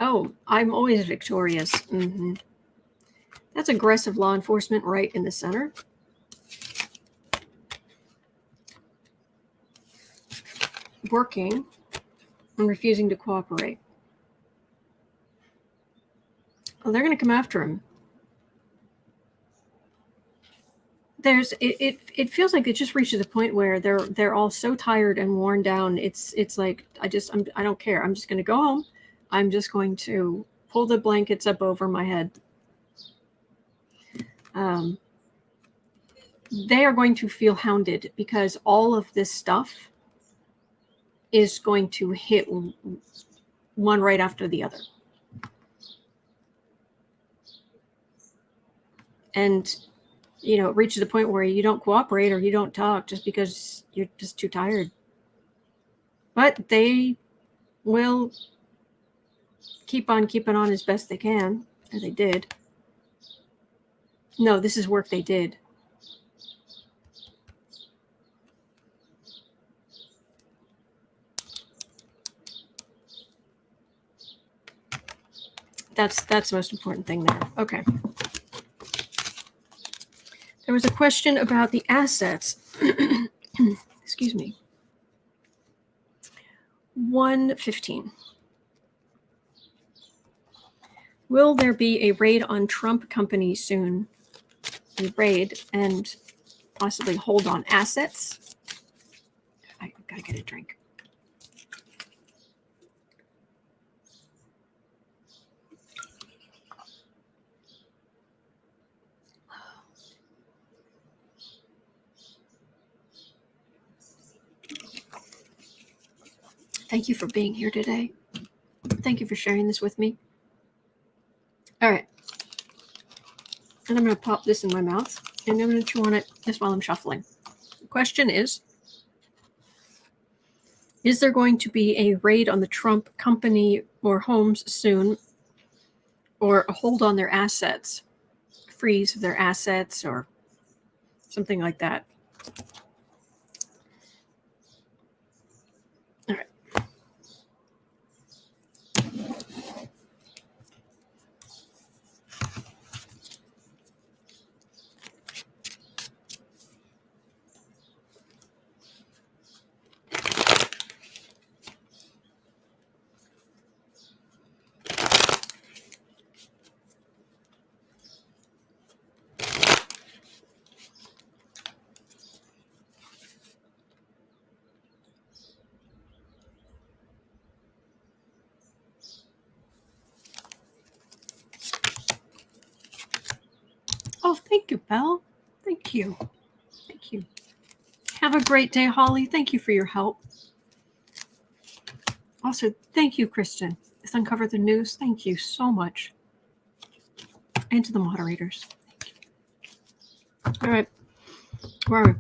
Oh, I'm always victorious. Mm-hmm. That's aggressive law enforcement right in the center. Working and refusing to cooperate. Oh, they're going to come after him. It feels like it just reaches a point where they're all so tired and worn down. It's like I don't care. I'm just going to go home. I'm just going to pull the blankets up over my head. They are going to feel hounded because all of this stuff is going to hit one right after the other. And, it reaches a point where you don't cooperate or you don't talk just because you're just too tired. But they will keep on keeping on as best they can, as they did. No, this is work they did. That's the most important thing there. Okay. There was a question about the assets. Excuse me. 1:15. Will there be a raid on Trump companies soon? A raid and possibly hold on assets? Gotta get a drink. Thank you for being here today. Thank you for sharing this with me. All right. And I'm going to pop this in my mouth, and I'm going to chew on it just while I'm shuffling. The question is there going to be a raid on the Trump company or homes soon, or a hold on their assets, freeze of their assets, or something like that? All right. Oh, thank you, Belle. Thank you. Thank you. Have a great day, Holly. Thank you for your help. Also, thank you, Kristen. Let's uncover the news. Thank you so much. And to the moderators. Thank you. All right. Where are we?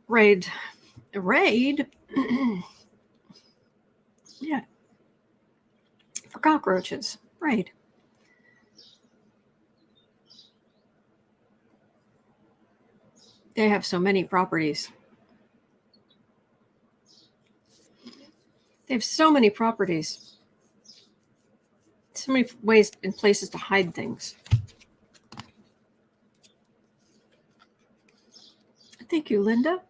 Raid. Raid? Yeah. For cockroaches. Raid. They have so many properties. They have so many properties. So many ways and places to hide things. Thank you, Linda.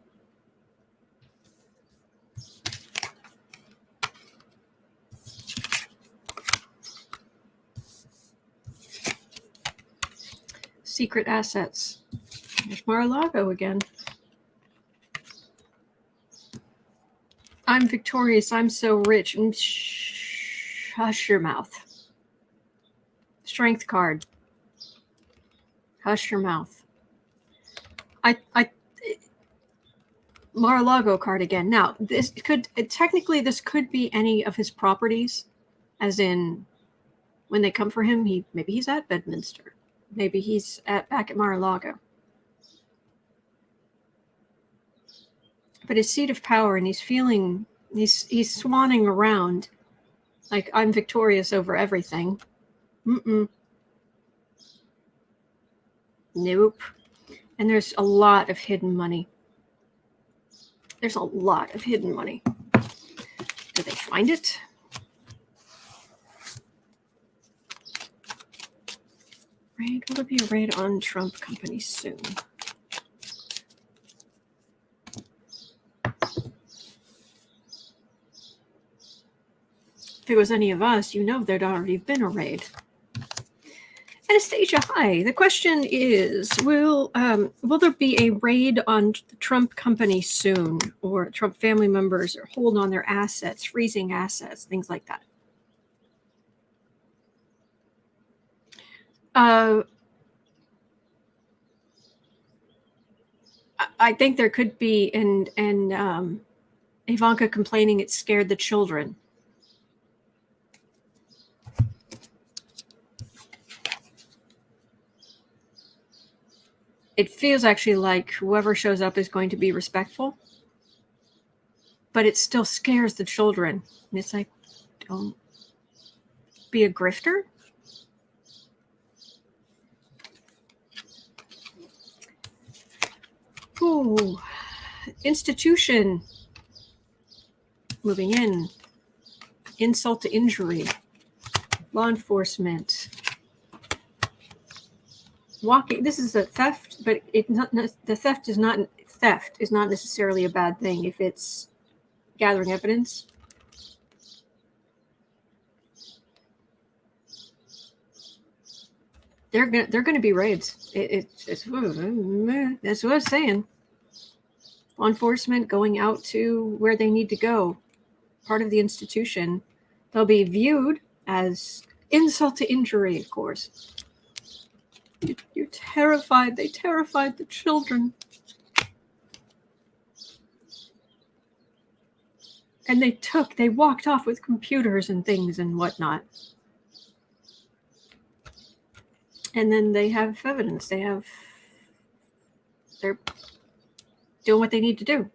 Secret assets. There's Mar-a-Lago again. I'm victorious. I'm so rich. Hush your mouth. Strength card. Hush your mouth. Mar-a-Lago card again. Now, this could be any of his properties, as in when they come for him, maybe he's at Bedminster. Maybe he's back at Mar-a-Lago. But his seat of power, and he's swanning around like, I'm victorious over everything. Nope. And there's a lot of hidden money. There's a lot of hidden money. Did they find it? Raid? Will there be a raid on Trump company soon? If it was any of us, you know there'd already been a raid. Anastasia, hi. The question is, will there be a raid on the Trump company soon, or Trump family members, or hold on their assets, freezing assets, things like that? I think there could be, and Ivanka complaining it scared the children. It feels actually like whoever shows up is going to be respectful, but it still scares the children. And it's like, don't be a grifter. Ooh, institution. Moving in. Insult to injury. Law enforcement. Walking. This is a theft, but the theft is not necessarily a bad thing if it's gathering evidence. They're gonna be raids. That's what I was saying. law enforcement going out to where they need to go, part of the institution. They'll be viewed as insult to injury, of course. You're terrified. They terrified the children. And they walked off with computers and things and whatnot. And then they have evidence. They're doing what they need to do.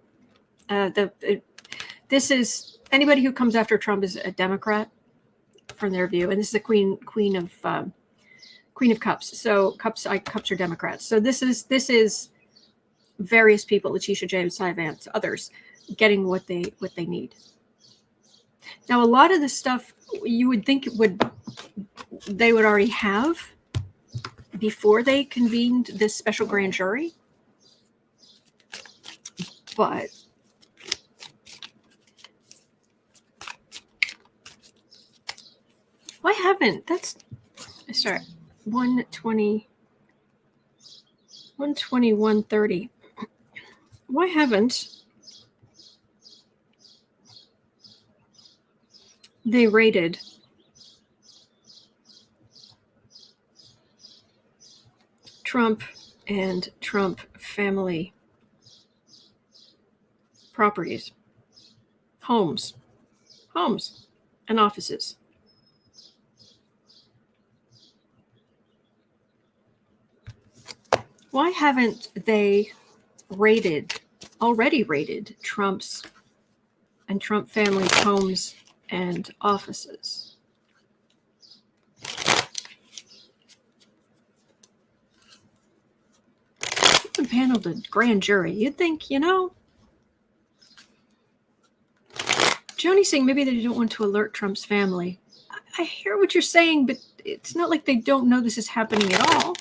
This is, anybody who comes after Trump is a Democrat from their view. And this is a Queen of Cups. So cups are Democrats. So this is various people, Letitia James, Cy Vance, others, getting what they need. Now, a lot of this stuff you would think they would already have before they convened this special grand jury, but why haven't? That's sorry, 120, 130. Why haven't they raided Trump and Trump family properties, homes and offices? Why haven't they already raided Trump's and Trump family's homes and offices? Even paneled a grand jury. You'd think, Joni's saying maybe they don't want to alert Trump's family. I hear what you're saying, but it's not like they don't know this is happening at all.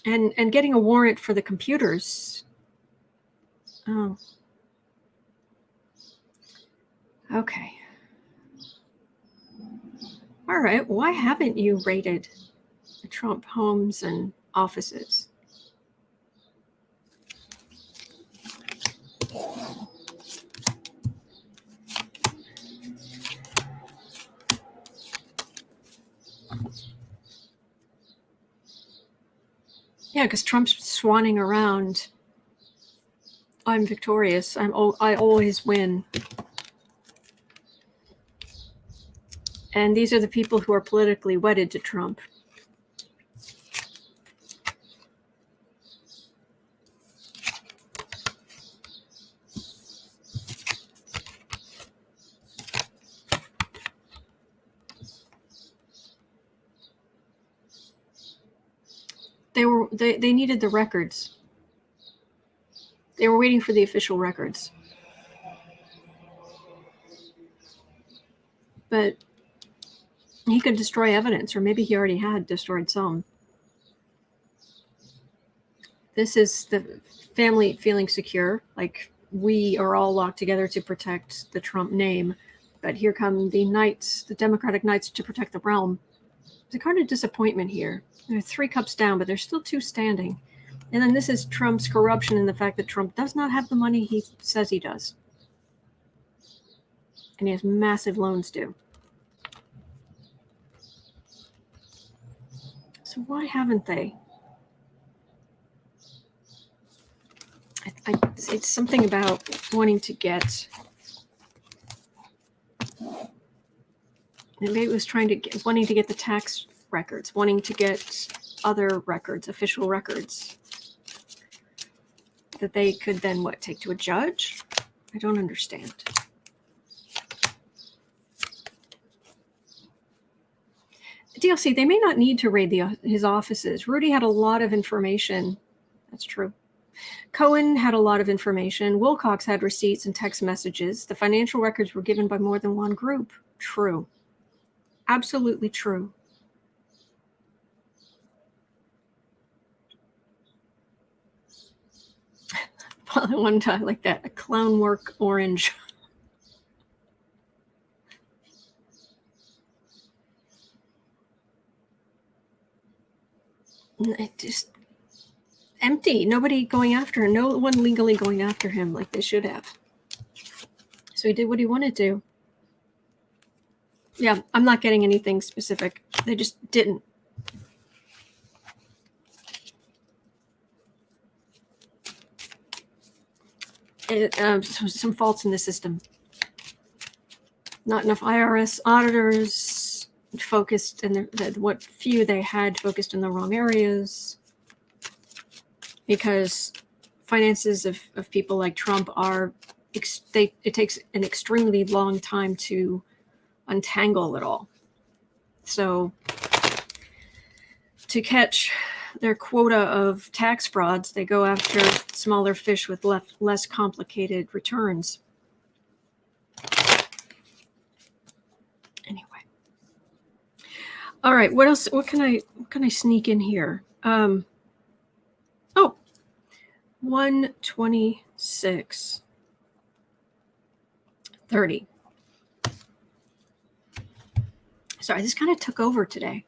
And getting a warrant for the computers. Oh. Okay. All right. Why haven't you raided the Trump homes and offices? Yeah, because Trump's swanning around. I'm victorious. I always win. And these are the people who are politically wedded to Trump. They needed the records. They were waiting for the official records. But he could destroy evidence, or maybe he already had destroyed some. This is the family feeling secure, like we are all locked together to protect the Trump name. But here come the knights, the Democratic knights, to protect the realm. There's a card of disappointment here. There are 3 cups down, but there's still 2 standing. And then this is Trump's corruption and the fact that Trump does not have the money he says he does. And he has massive loans due. So why haven't they? It's something about wanting to get. Maybe it was wanting to get the tax records, wanting to get other records, official records, that they could then take to a judge? I don't understand. DLC, they may not need to raid his offices. Rudy had a lot of information. That's true. Cohen had a lot of information. Wilcox had receipts and text messages. The financial records were given by more than one group. True. Absolutely true. One time like that, a clown work orange. It just empty. Nobody going after him. No one legally going after him like they should have. So he did what he wanted to. Yeah, I'm not getting anything specific. They just didn't. Some faults in the system. Not enough IRS auditors focused in what few they had focused in the wrong areas. Because finances of people like Trump are, it takes an extremely long time to untangle it all. So to catch their quota of tax frauds, they go after smaller fish with less complicated returns. Anyway. All right, what else? What can I sneak in here? 126.30. Sorry, this kind of took over today.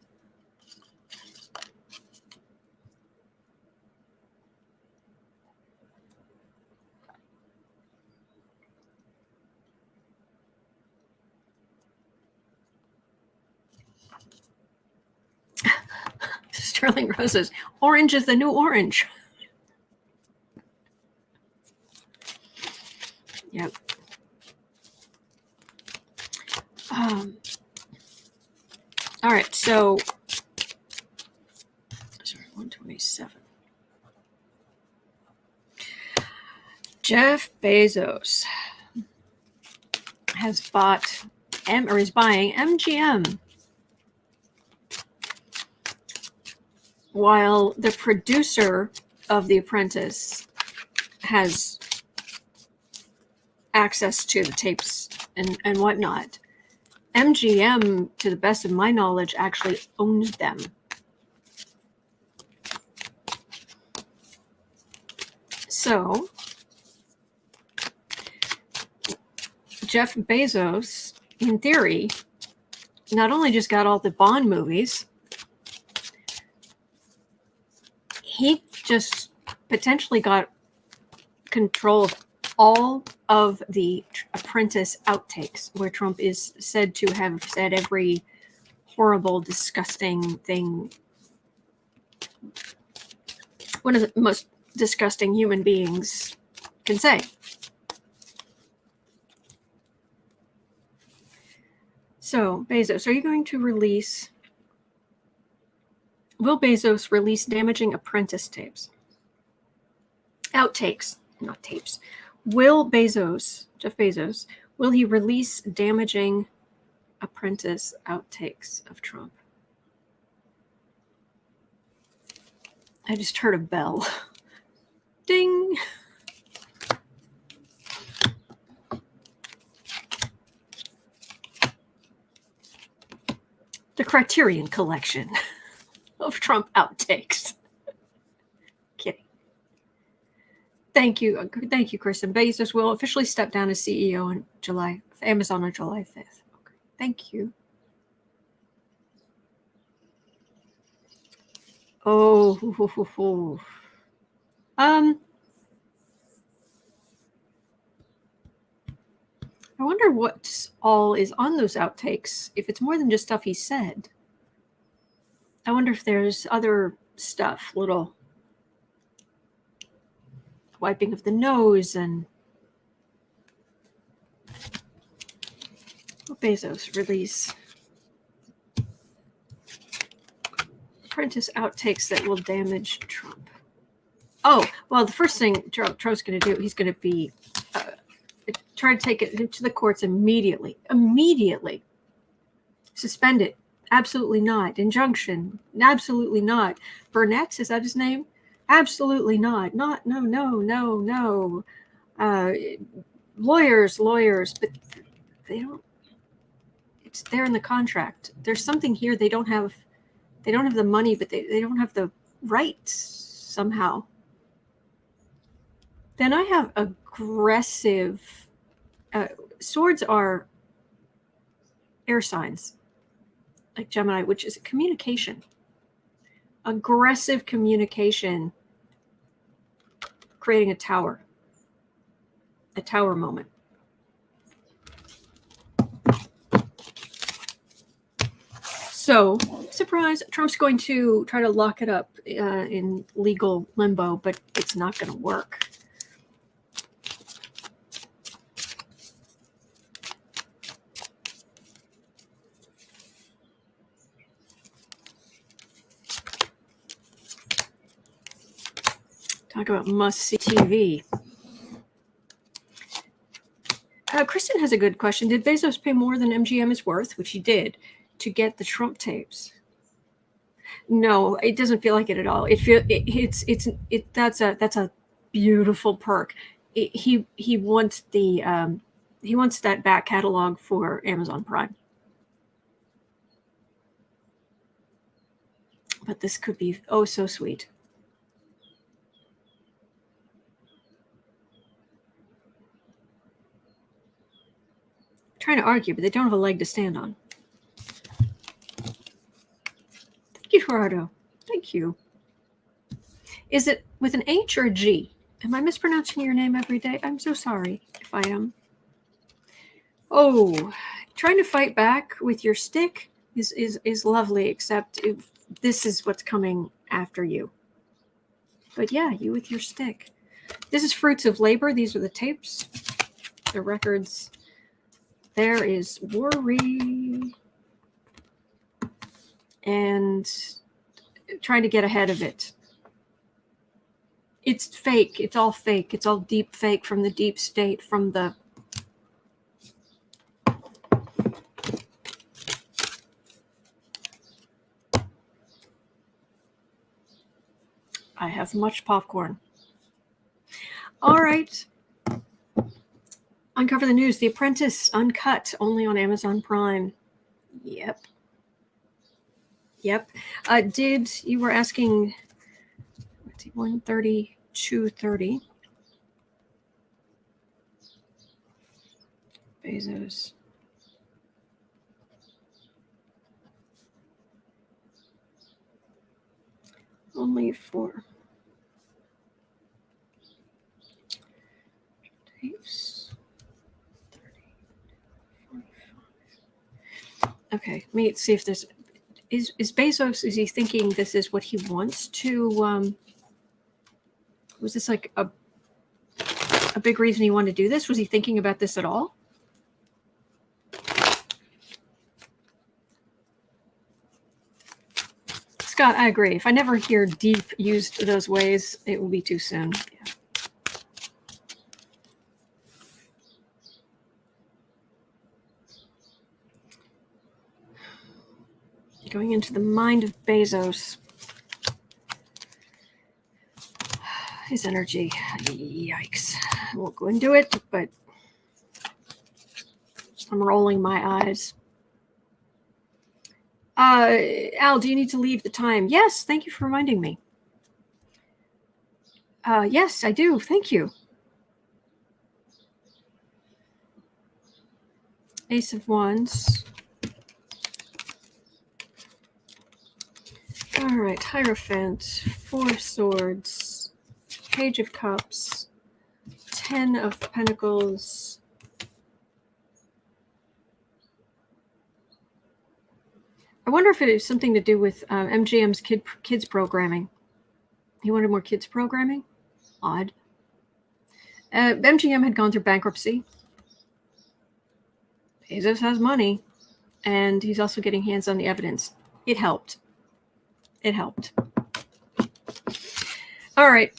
Sterling Roses. Orange is the new orange. Yep. All right, so sorry, 127. Jeff Bezos has bought is buying MGM, while the producer of The Apprentice has access to the tapes and whatnot. MGM, to the best of my knowledge, actually owns them. So Jeff Bezos, in theory, not only just got all the Bond movies, he just potentially got control of all of the Apprentice outtakes, where Trump is said to have said every horrible, disgusting thing. One of the most disgusting human beings can say. So, Bezos, are you going to release... Will Bezos release damaging Apprentice tapes? Outtakes, not tapes. Will Bezos, Jeff Bezos, will he release damaging Apprentice outtakes of Trump? I just heard a bell. Ding! The Criterion Collection of Trump outtakes. Kidding. Thank you, Kristen. Bezos will officially step down as CEO on Amazon on July 5th. Okay. Thank you. Oh, I wonder what all is on those outtakes. If it's more than just stuff he said, I wonder if there's other stuff, little wiping of the nose and Bezos release Apprentice outtakes that will damage Trump. Oh, well, the first thing Trump's going to do, he's going to be try to take it to the courts immediately. Suspend it. Absolutely not. Injunction. Absolutely not. Burnett, is that his name? Absolutely not. No. Lawyers, but they don't. It's there in the contract. There's something here they don't have. They don't have the money, but they don't have the rights somehow. Then I have aggressive. Swords are air signs, like Gemini, which is communication. aggressive communication, creating a tower moment. So, surprise, Trump's going to try to lock it up in legal limbo, but it's not going to work. Talk about must-see TV. Kristen has a good question. Did Bezos pay more than MGM is worth, which he did, to get the Trump tapes? No, it doesn't feel like it at all. That's a beautiful perk. He wants he wants that back catalog for Amazon Prime. But this could be oh so sweet. Trying to argue, but they don't have a leg to stand on. Thank you, Gerardo. Thank you. Is it with an H or a G? Am I mispronouncing your name every day? I'm so sorry if I am. Oh, trying to fight back with your stick is lovely, except if this is what's coming after you. But yeah, you with your stick. This is fruits of labor. These are the tapes, the records. There is worry and trying to get ahead of it. It's fake. It's all fake. It's all deep fake from the deep state, from the I have much popcorn. All right. Uncover the news. The Apprentice uncut, only on Amazon Prime. Yep. You were asking, 1:30, 2:30. Bezos. Only 4. Okay, let me see if there's is Bezos, is he thinking this is what he wants to was this like a big reason he wanted to do this? Was he thinking about this at all? Scott, I agree. If I never hear deep used those ways, it will be too soon. Yeah. Going into the mind of Bezos. His energy. Yikes. I won't go into it, but I'm rolling my eyes. Al, do you need to leave the time? Yes, thank you for reminding me. Yes, I do. Thank you. Ace of Wands. All right, Hierophant, 4 Swords, Page of Cups, 10 of Pentacles. I wonder if it is something to do with MGM's kids programming. He wanted more kids programming? Odd. MGM had gone through bankruptcy. Bezos has money, and he's also getting hands on the evidence. It helped. It helped. All right.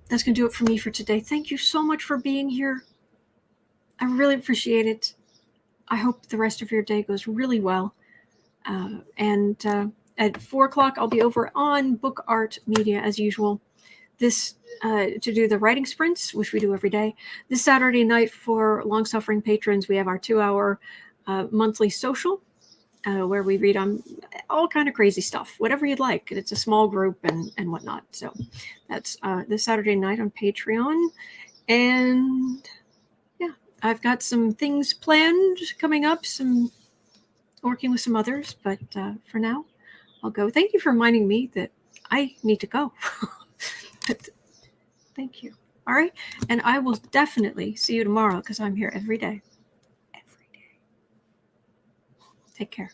That's going to do it for me for today. Thank you so much for being here. I really appreciate it. I hope the rest of your day goes really well. And at 4 o'clock, I'll be over on Book Art Media as usual. This to do the writing sprints, which we do every day. This Saturday night for long-suffering patrons, we have our 2-hour monthly social where we read on all kind of crazy stuff, whatever you'd like. It's a small group and whatnot. So that's this Saturday night on Patreon. And yeah, I've got some things planned coming up, working with some others, but for now, I'll go. Thank you for reminding me that I need to go. But thank you. All right. And I will definitely see you tomorrow because I'm here every day. Every day. Take care.